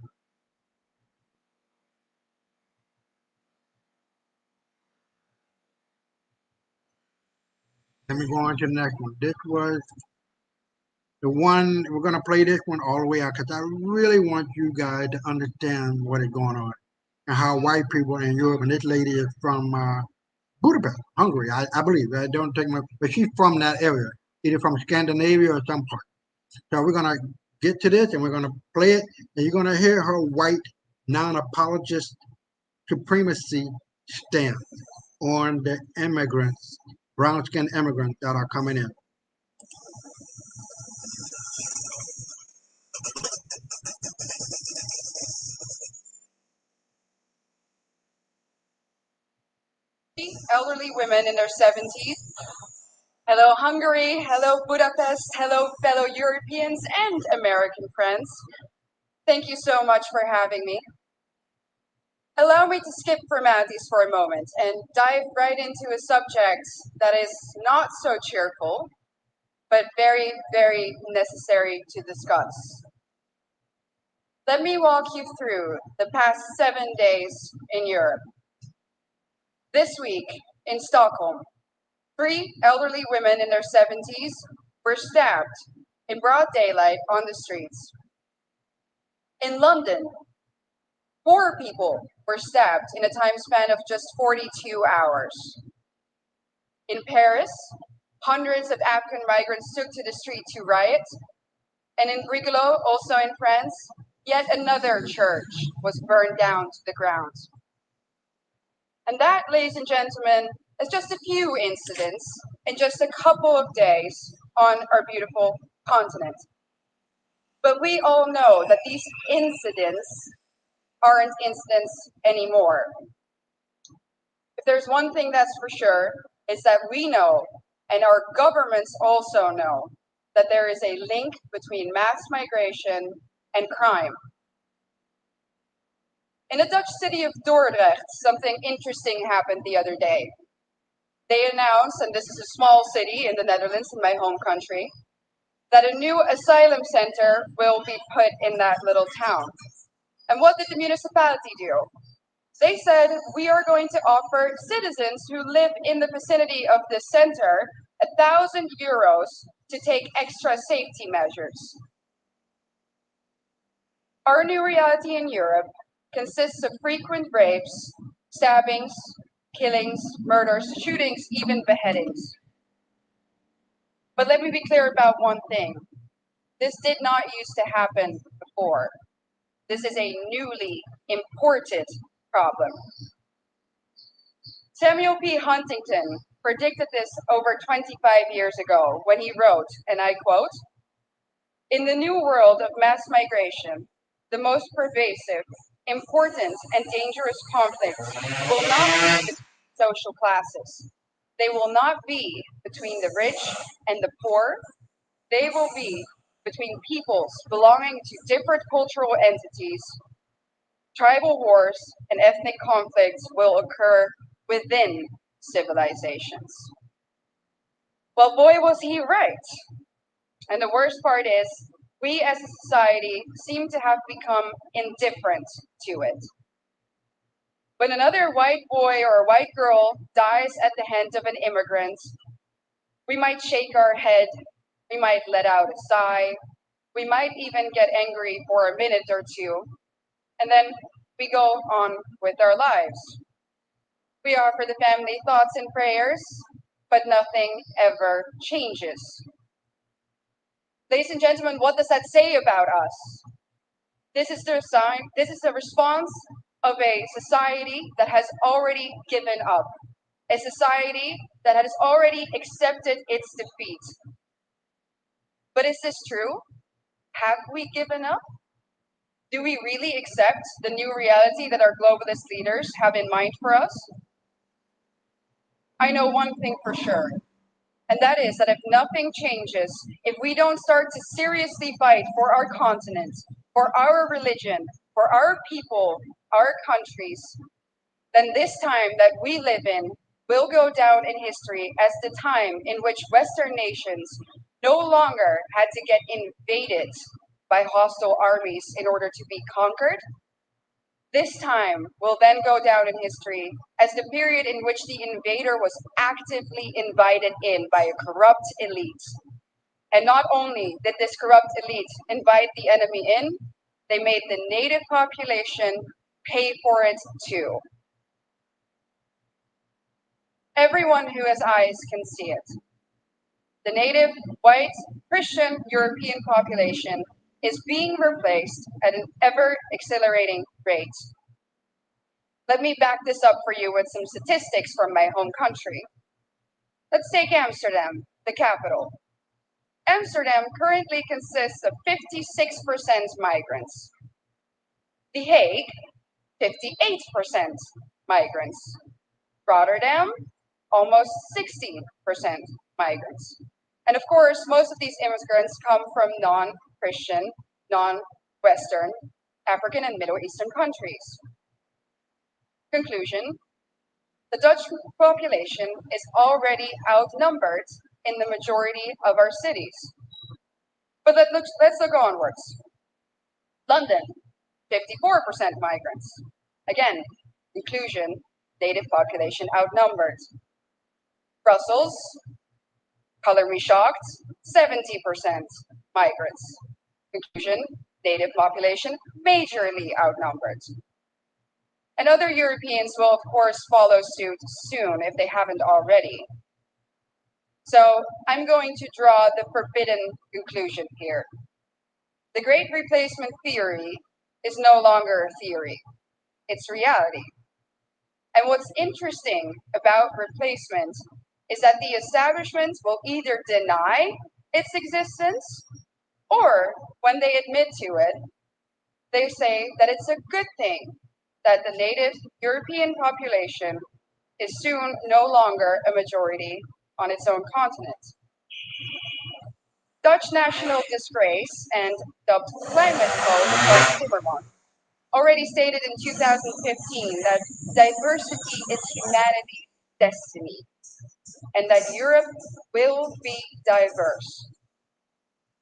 Let me go on to the next one. This was the one, we're going to play this one all the way out because I really want you guys to understand what is going on and how white people in Europe, and this lady is from Budapest, Hungary, I believe. I don't take my, but she's from that area, either from Scandinavia or some part. So we're going to get to this and we're going to play it, and you're going to hear her white, non-apologist supremacy stance on the immigrants, brown-skinned immigrants that are coming in. Elderly women in their 70s. Hello, Hungary. Hello, Budapest. Hello, fellow Europeans and American friends. Thank you so much for having me. Allow me to skip formalities for a moment and dive right into a subject that is not so cheerful, but very, very necessary to discuss. Let me walk you through the past 7 days in Europe. This week in Stockholm, 3 elderly women in their 70s were stabbed in broad daylight on the streets. In London, 4 people were stabbed in a time span of just 42 hours. In Paris, hundreds of African migrants took to the street to riot. And in Brigalow, also in France, yet another church was burned down to the ground. And that, ladies and gentlemen, is just a few incidents in just a couple of days on our beautiful continent. But we all know that these incidents aren't incidents anymore. If there's one thing that's for sure, it's that we know, and our governments also know, that there is a link between mass migration and crime. In the Dutch city of Dordrecht, something interesting happened the other day. They announced, and this is a small city in the Netherlands, in my home country, that a new asylum center will be put in that little town. And what did the municipality do? They said, we are going to offer citizens who live in the vicinity of the center €1,000 to take extra safety measures. Our new reality in Europe consists of frequent rapes, stabbings, killings, murders, shootings, even beheadings. But let me be clear about one thing. This did not used to happen before. This is a newly imported problem. Samuel P. Huntington predicted this over 25 years ago when he wrote, and I quote, "In the new world of mass migration, the most pervasive, important, and dangerous conflicts will not be between social classes. They will not be between the rich and the poor. They will be between peoples belonging to different cultural entities. Tribal wars and ethnic conflicts will occur within civilizations." Well, boy, was he right. And the worst part is, we as a society seem to have become indifferent to it. When another white boy or white girl dies at the hands of an immigrant, we might shake our head, we might let out a sigh, we might even get angry for a minute or two, and then we go on with our lives. We offer the family thoughts and prayers, but nothing ever changes. Ladies and gentlemen, what does that say about us? This is the sign, this is the response of a society that has already given up, a society that has already accepted its defeat. But is this true? Have we given up? Do we really accept the new reality that our globalist leaders have in mind for us? I know one thing for sure, and that is that if nothing changes, if we don't start to seriously fight for our continent, for our religion, for our people, our countries, then this time that we live in will go down in history as the time in which Western nations no longer had to get invaded by hostile armies in order to be conquered. This time will then go down in history as the period in which the invader was actively invited in by a corrupt elite. And not only did this corrupt elite invite the enemy in, they made the native population pay for it too. Everyone who has eyes can see it. The native, white, Christian European population is being replaced at an ever-accelerating rate. Let me back this up for you with some statistics from my home country. Let's take Amsterdam, the capital. Amsterdam currently consists of 56% migrants. The Hague, 58% migrants. Rotterdam, almost 60% migrants. And of course, most of these immigrants come from non-Christian, non-Western, African and Middle Eastern countries. Conclusion: the Dutch population is already outnumbered in the majority of our cities. But let's look onwards. London, 54% migrants. Again, inclusion, native population outnumbered. Brussels, color me shocked, 70% migrants. Inclusion, native population majorly outnumbered. And other Europeans will of course follow suit soon if they haven't already. So I'm going to draw the forbidden conclusion here. The Great Replacement theory is no longer a theory, it's reality. And what's interesting about replacement is that the establishment will either deny its existence, or when they admit to it, they say that it's a good thing that the native European population is soon no longer a majority on its own continent. Dutch national disgrace and dubbed climate poet Timmerman already stated in 2015 that diversity is humanity's destiny. and that Europe will be diverse.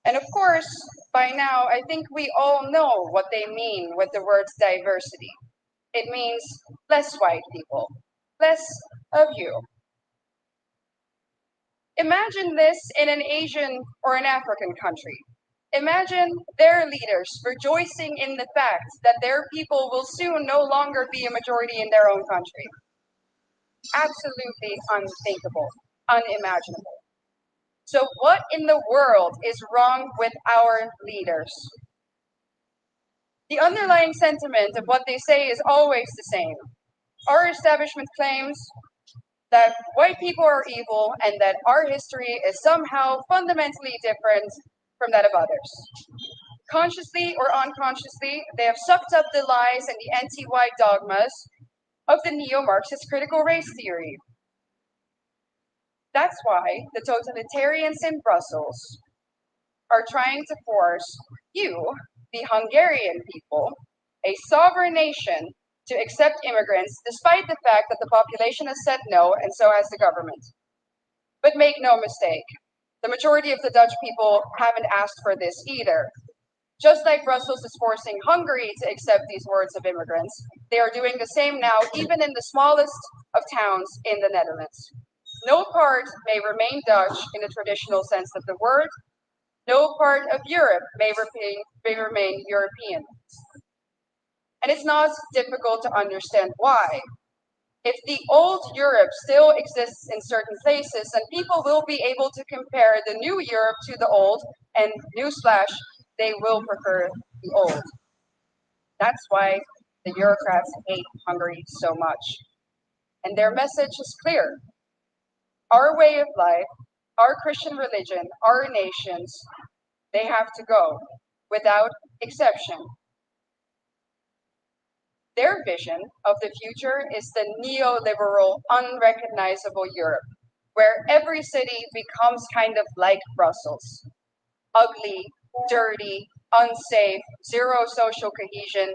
And of course, by now, I think we all know what they mean with the words diversity. It means less white people, less of you. Imagine this in an Asian or an African country. Imagine their leaders rejoicing in the fact that their people will soon no longer be a majority in their own country. Absolutely unthinkable, unimaginable. So what in the world is wrong with our leaders? The underlying sentiment of what they say is always the same. Our establishment claims that white people are evil and that our history is somehow fundamentally different from that of others. Consciously or unconsciously, they have sucked up the lies and the anti-white dogmas of the neo-Marxist critical race theory. That's why the totalitarians in Brussels are trying to force you, the Hungarian people, a sovereign nation, to accept immigrants despite the fact that the population has said no and so has the government. But make no mistake, the majority of the Dutch people haven't asked for this either. Just like Brussels is forcing Hungary to accept these hordes of immigrants, they are doing the same now, even in the smallest of towns in the Netherlands. No part may remain Dutch in the traditional sense of the word. No part of Europe may remain European. And it's not difficult to understand why. If the old Europe still exists in certain places, then people will be able to compare the new Europe to the old, and newsflash, they will prefer the old. That's why the Eurocrats hate Hungary so much. And their message is clear. Our way of life, our Christian religion, our nations, they have to go, without exception. Their vision of the future is the neoliberal, unrecognizable Europe, where every city becomes kind of like Brussels. Ugly, dirty, unsafe, zero social cohesion,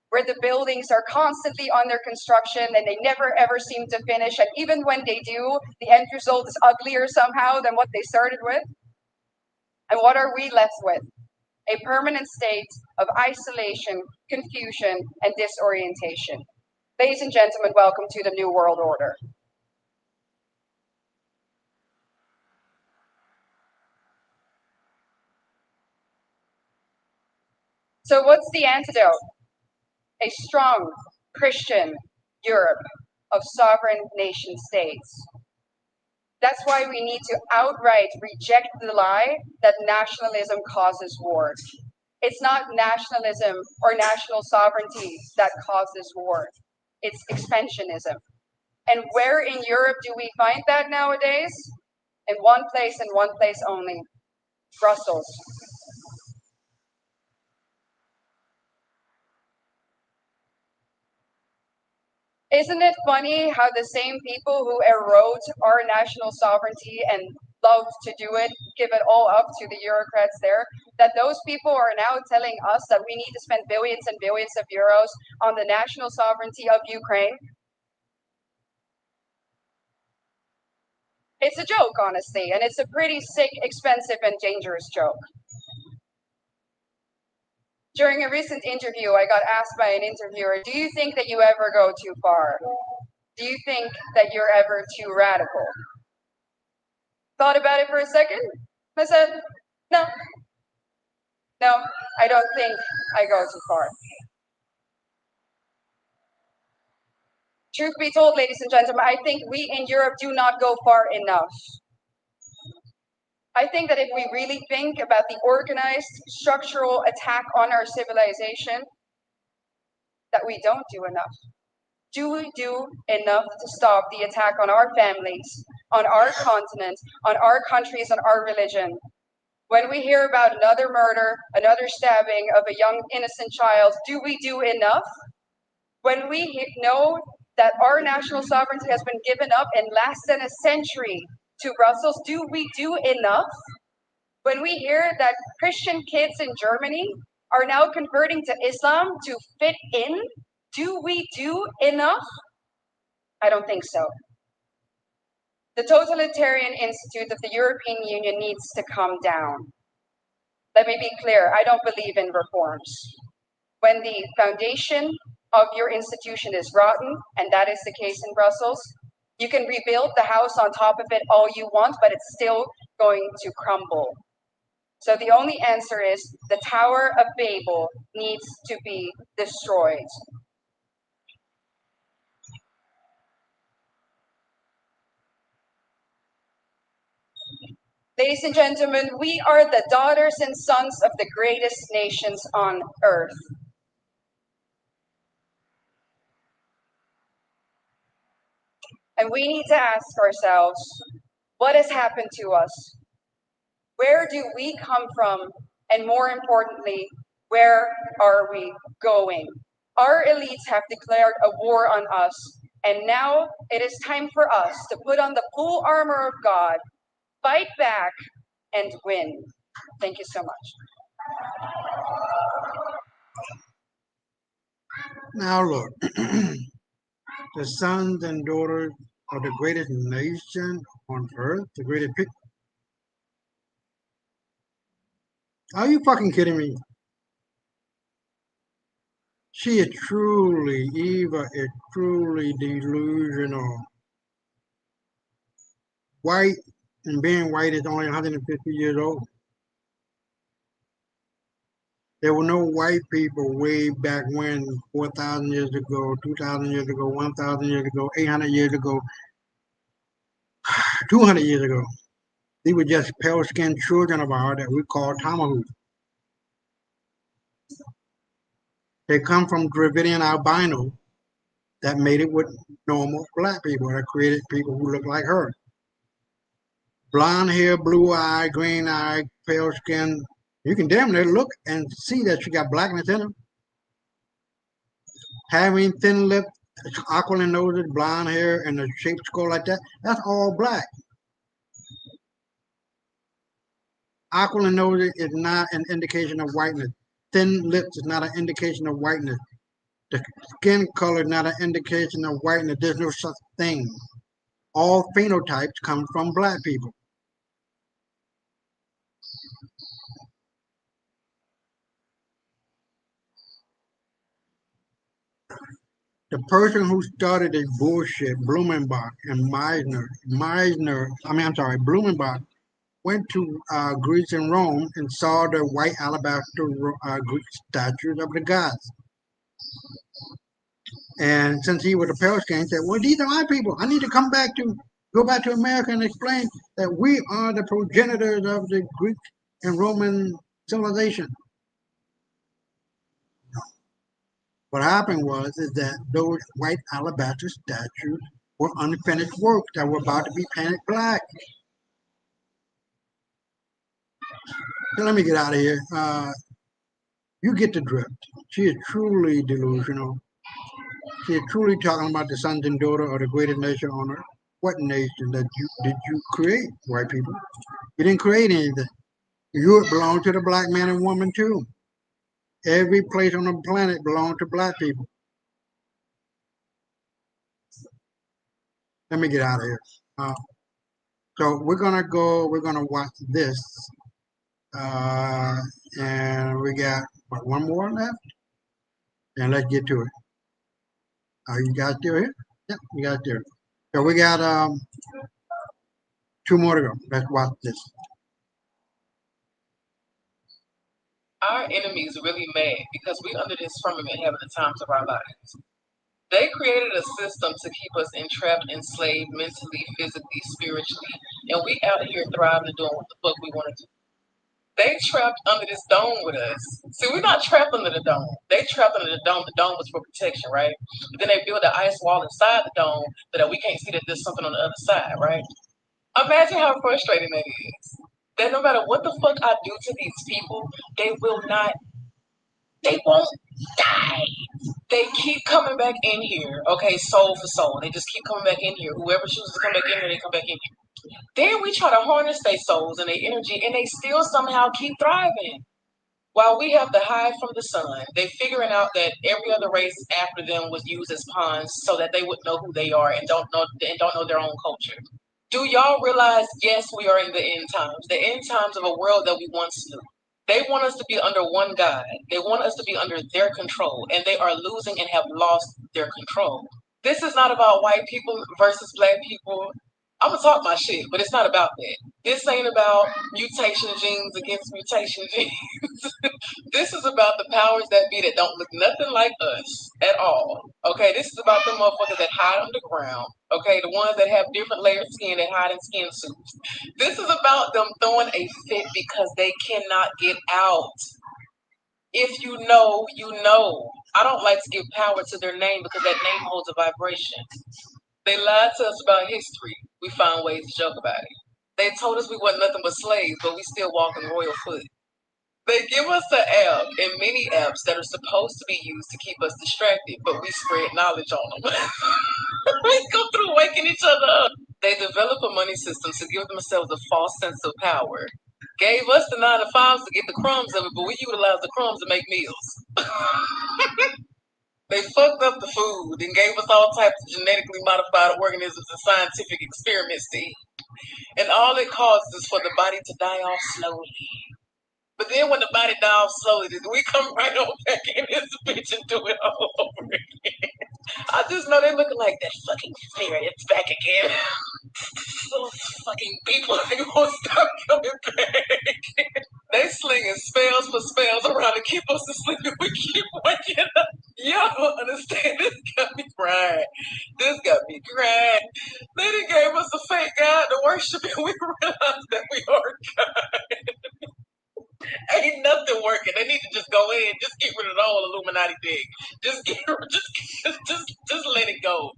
where the buildings are constantly under construction and they never ever seem to finish. And even when they do, the end result is uglier somehow than what they started with. And what are we left with? A permanent state of isolation, confusion, and disorientation. Ladies and gentlemen, welcome to the New World Order. So what's the antidote? A strong Christian Europe of sovereign nation states. That's why we need to outright reject the lie that nationalism causes war. It's not nationalism or national sovereignty that causes war. It's expansionism. And where in Europe do we find that nowadays? In one place and one place only, Brussels. Isn't it funny how the same people who erode our national sovereignty and love to do it, give it all up to the Eurocrats there, that those people are now telling us that we need to spend billions and billions of euros on the national sovereignty of Ukraine? It's a joke, honestly, and it's a pretty sick, expensive, and dangerous joke. During a recent interview, I got asked by an interviewer, do you think that you ever go too far? Do you think that you're ever too radical? Thought about it for a second. I said, no. No, I don't think I go too far. Truth be told, ladies and gentlemen, I think we in Europe do not go far enough. I think that if we really think about the organized structural attack on our civilization, that we don't do enough. Do we do enough to stop the attack on our families, on our continent, on our countries, on our religion? When we hear about another murder, another stabbing of a young innocent child, do we do enough? When we know that our national sovereignty has been given up in less than a century to Brussels, do we do enough? When we hear that Christian kids in Germany are now converting to Islam to fit in, do we do enough? I don't think so. The totalitarian institute of the European Union needs to come down. Let me be clear, I don't believe in reforms. When the foundation of your institution is rotten, and that is the case in Brussels, you can rebuild the house on top of it all you want, but it's still going to crumble. So the only answer is the Tower of Babel needs to be destroyed. Ladies and gentlemen, we are the daughters and sons of the greatest nations on earth. And we need to ask ourselves, what has happened to us? Where do we come from? And more importantly, where are we going? Our elites have declared a war on us, and now it is time for us to put on the full armor of God, fight back, and win. Thank you so much. Now look, the sons and daughters of the greatest nation on earth, the greatest people. Are you fucking kidding me? She is truly, Eva is truly delusional. White, and being white is only 150 years old. There were no white people way back when, 4,000 years ago, 2,000 years ago, 1,000 years ago, 800 years ago, 200 years ago. They were just pale-skinned children of ours that we call tomahawks. They come from Dravidian albino that made it with normal black people, that created people who look like her. Blonde hair, blue eye, green eye, pale skin. You can damn near look and see that she got blackness in her. Having thin lips, aquiline noses, blonde hair, and a shaped skull like that, that's all black. Aquiline noses is not an indication of whiteness. Thin lips is not an indication of whiteness. The skin color is not an indication of whiteness. There's no such thing. All phenotypes come from black people. The person who started this bullshit, Blumenbach and Blumenbach went to Greece and Rome and saw the white alabaster Greek statues of the gods. And since he was a pale skin, he said, well, these are my people. I need to go back to America and explain that we are the progenitors of the Greek and Roman civilization. What happened was that those white alabaster statues were unfinished works that were about to be painted black. So let me get out of here. You get the drift. She is truly delusional. She is truly talking about the sons and daughters of the greatest nation on earth. What nation did you create, white people? You didn't create anything. You belong to the black man and woman too. Every place on the planet belongs to black people. Let me get out of here. So we're gonna watch this. And we got one more left, and let's get to it. You guys still here? Yep, you guys still here. So we got 2 more to go. Let's watch this. Our enemies really mad because we under this firmament having the times of our lives. They created a system to keep us entrapped, enslaved, mentally, physically, spiritually, and we out here thriving and doing what the fuck we want to do. They trapped under this dome with us. See, we're not trapped under the dome. They trapped under the dome. The dome was for protection, right? But then they built an ice wall inside the dome so that we can't see that there's something on the other side, right? Imagine how frustrating that is. That no matter what the fuck I do to these people, they won't die. They keep coming back in here, okay, soul for soul. They just keep coming back in here. Whoever chooses to come back in here, they come back in here. Then we try to harness their souls and their energy, and they still somehow keep thriving. While we have to hide from the sun, they figuring out that every other race after them was used as pawns so that they would know who they are and don't know their own culture. Do y'all realize, yes, we are in the end times of a world that we once knew. They want us to be under one God. They want us to be under their control, and they are losing and have lost their control. This is not about white people versus black people. I'm gonna talk my shit, but it's not about that. This ain't about mutation genes against mutation genes. This is about the powers that be that don't look nothing like us at all. Okay, this is about the motherfuckers that hide underground. Okay, the ones that have different layered skin that hide in skin suits. This is about them throwing a fit because they cannot get out. If you know, you know. I don't like to give power to their name because that name holds a vibration. They lied to us about history. We found ways to joke about it. They told us we wasn't nothing but slaves, but we still walk in royal foot. They give us an app and many apps that are supposed to be used to keep us distracted, but we spread knowledge on them. We go through waking each other up. They develop a money system to give themselves a false sense of power. Gave us the 9 to 5s to get the crumbs of it, but we utilize the crumbs to make meals. They fucked up the food and gave us all types of genetically modified organisms and scientific experiments to eat. And all it causes is for the body to die off slowly. But then when the body dies off slowly, we come right on back in this bitch and do it all over again. I just know they looking like that fucking spirit. It's back again. Those fucking people, they won't stop coming back. They slinging spells for spells around to keep us asleep and we keep waking up. Y'all don't understand. This got me crying. This got me crying. They done gave us a fake God to worship and we realized that we are God. Ain't nothing working. They need to just go in, just get rid of the whole Illuminati thing. Just let it go.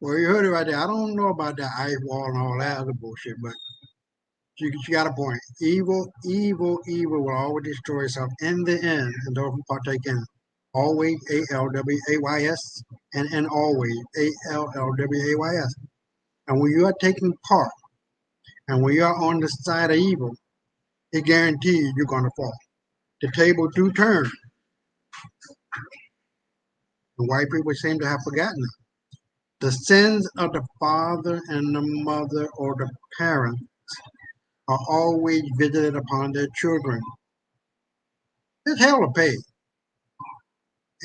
Well, you heard it right there. I don't know about that ice wall and all that other bullshit, but she got a point. Evil will always destroy itself in the end, and those who partake in it. Always, ALWAYS, and always, ALLWAYS. And when you are taking part, and when you are on the side of evil, it guarantees you're going to fall. The table do turn. The white people seem to have forgotten it. The sins of the father and the mother or the parents are always visited upon their children. It's hell to pay.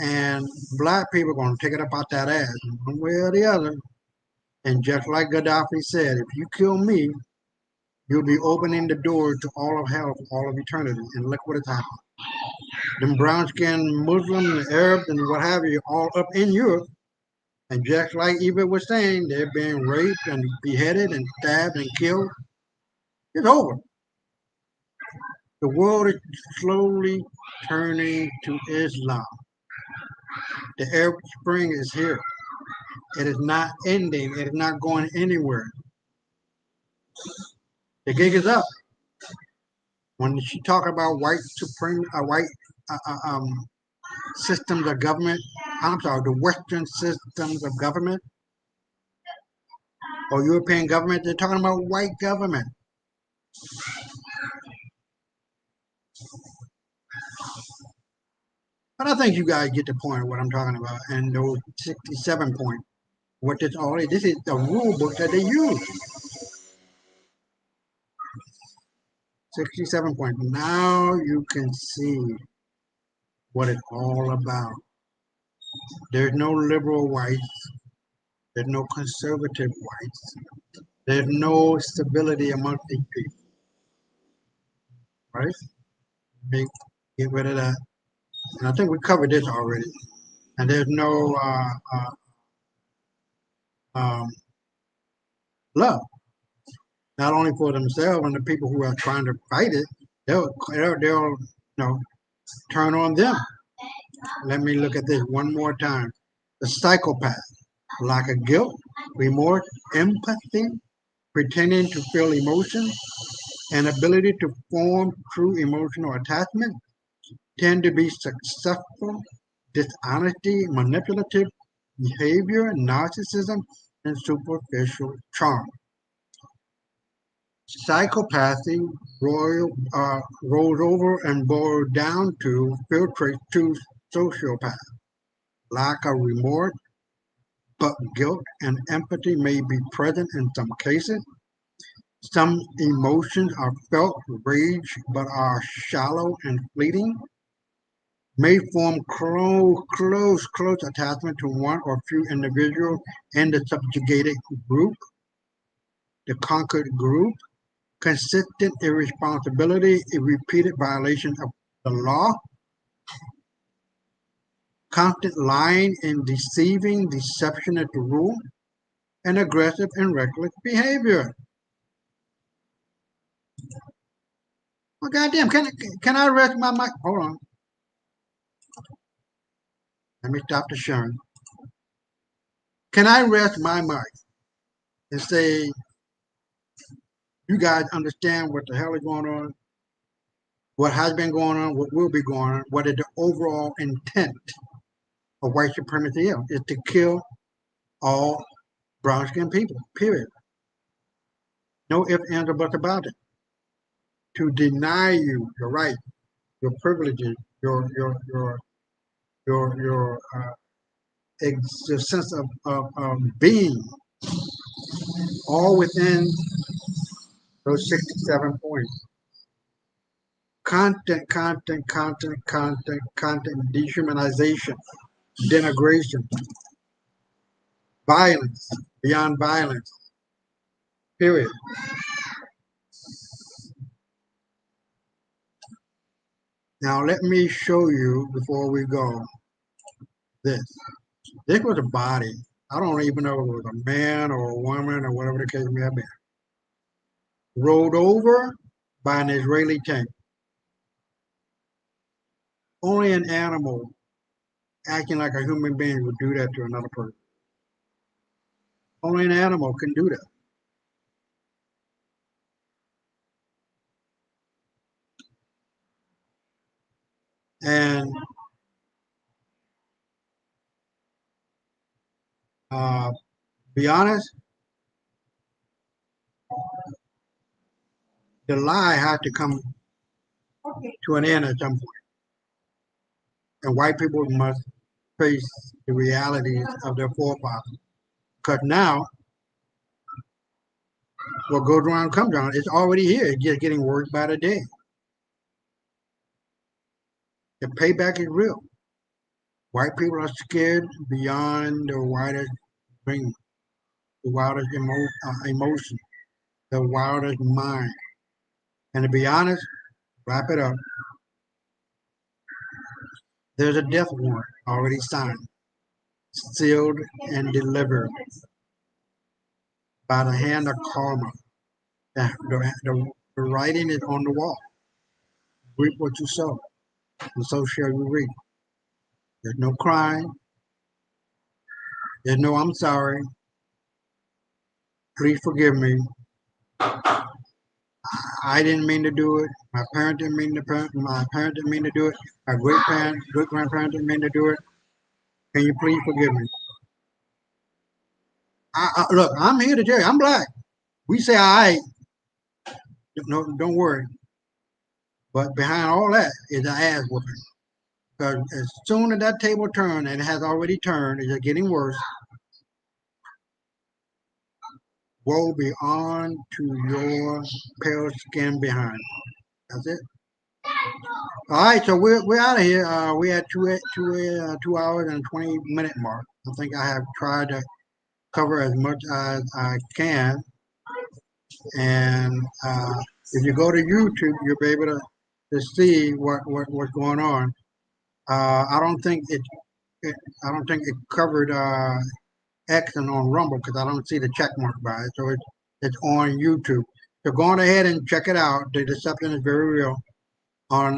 And black people are going to take it up out that ass one way or the other. And just like Gaddafi said, if you kill me, you'll be opening the door to all of hell for all of eternity. And look what has happened. Them brown-skinned Muslims, the Arabs, and what have you, all up in Europe. And just like Eva was saying, they're being raped and beheaded and stabbed and killed. It's over. The world is slowly turning to Islam. The Arab Spring is here. It is not ending. It is not going anywhere. The gig is up. When she talk about white systems of government, I'm sorry, the Western systems of government or European government, they're talking about white government. But I think you guys get the point of what I'm talking about. And those 67 points, what this all is, this is the rule book that they use. 67 points. Now you can see what it's all about. There's no liberal whites. There's no conservative whites. There's no stability amongst these people. Right? Get rid of that. And I think we covered this already. And there's no love. Not only for themselves and the people who are trying to fight it, they'll turn on them. Let me look at this one more time. The psychopath, lack of guilt, remorse, empathy, pretending to feel emotion, and ability to form true emotional attachment, tend to be successful, dishonesty, manipulative behavior, narcissism, and superficial charm. Psychopathy rolls over and boils down to filtrate to sociopath, lack of remorse, but guilt and empathy may be present in some cases. Some emotions are felt, rage, but are shallow and fleeting, may form close attachment to one or few individuals in the subjugated group, the conquered group, consistent irresponsibility, a repeated violation of the law, constant lying and deceiving, deception at the rule, and aggressive and reckless behavior. Well, goddamn, can I rest my mic? Hold on. Let me stop the sharing. Can I rest my mic and say, you guys understand what the hell is going on, what has been going on, what will be going on, what is the overall intent of white supremacy is to kill all brown-skinned people, period. No ifs, ands, or buts about it. To deny you your rights, your privileges, your sense of being, all within those 67 points. Content, dehumanization, denigration, violence, beyond violence, period. Now let me show you, before we go, this. This was a body. I don't even know if it was a man or a woman or whatever the case may have been. Rolled over by an Israeli tank. Only an animal acting like a human being would do that to another person. Only an animal can do that. And be honest, the lie had to come to an end at some point. And white people must face the realities of their forefathers. Because now, what goes around comes around. It's already here. It's just getting worse by the day. The payback is real. White people are scared beyond the widest dream, the wildest emotion, the wildest mind. And to be honest, wrap it up, there's a death warrant already signed, sealed, and delivered by the hand of karma. The writing is on the wall. Reap what you sow, and so shall you reap. There's no crying. There's no I'm sorry. Please forgive me. I didn't mean to do it. My parent didn't mean to. My parent didn't mean to do it. My great grandparents didn't mean to do it. Can you please forgive me? Look, I'm here to tell you, I'm black. We say all right. No, don't worry. But behind all that is an ass whooping. Because as soon as that table turns, and it has already turned, it's getting worse. Woe be on to your pale skin behind. That's it. All right, so we're out of here. We had 2 hours and 20-minute mark. I think I have tried to cover as much as I can. And if you go to YouTube, you'll be able to see what's going on. I don't think it covered X and on Rumble because I don't see the check mark by it. So it's on YouTube. So go on ahead and check it out. The deception is very real on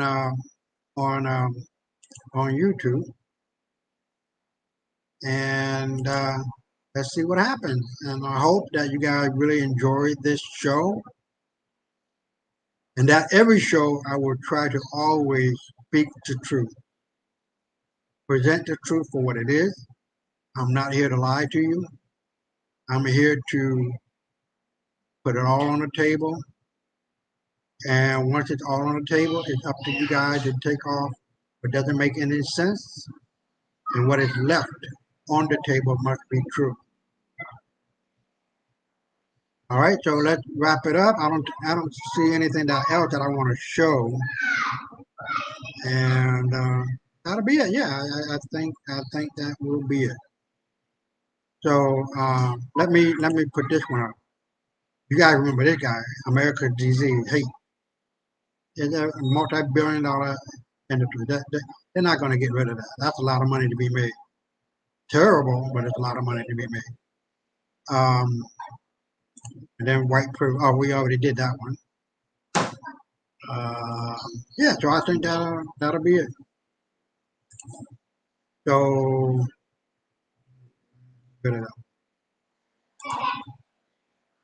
YouTube. And let's see what happens. And I hope that you guys really enjoyed this show. And that every show I will try to always speak the truth. Present the truth for what it is. I'm not here to lie to you. I'm here to put it all on the table. And once it's all on the table, it's up to you guys to take off what doesn't make any sense and what is left on the table must be true. All right, so let's wrap it up. I don't see anything else that I want to show, and that'll be it. Yeah, I think that will be it. So let me put this one up. You guys remember this guy, America's Disease, hate. It's a multi-billion-dollar industry. They're not going to get rid of that. That's a lot of money to be made. Terrible, but it's a lot of money to be made. And then white privilege. Oh, we already did that one. Yeah, so I think that'll be it. So,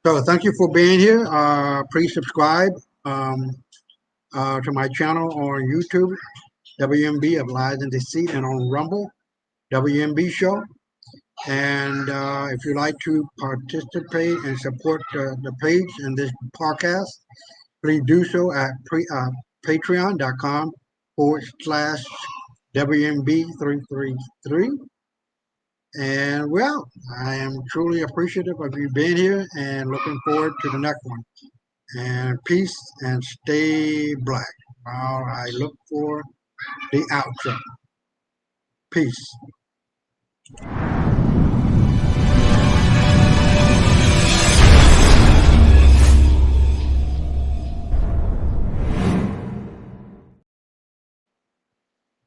so thank you for being here. Please subscribe to my channel on YouTube, WMB of Lies and Deceit, and on Rumble, WMB Show. And if you'd like to participate and support the page and this podcast, please do so at patreon.com/WMB333. And well, I am truly appreciative of you being here and looking forward to the next one. And peace and stay black while I look for the outro. Peace.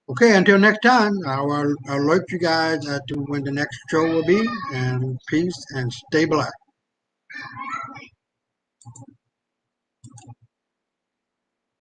Okay, until next time, I will alert you guys as to when the next show will be. And peace and stay black.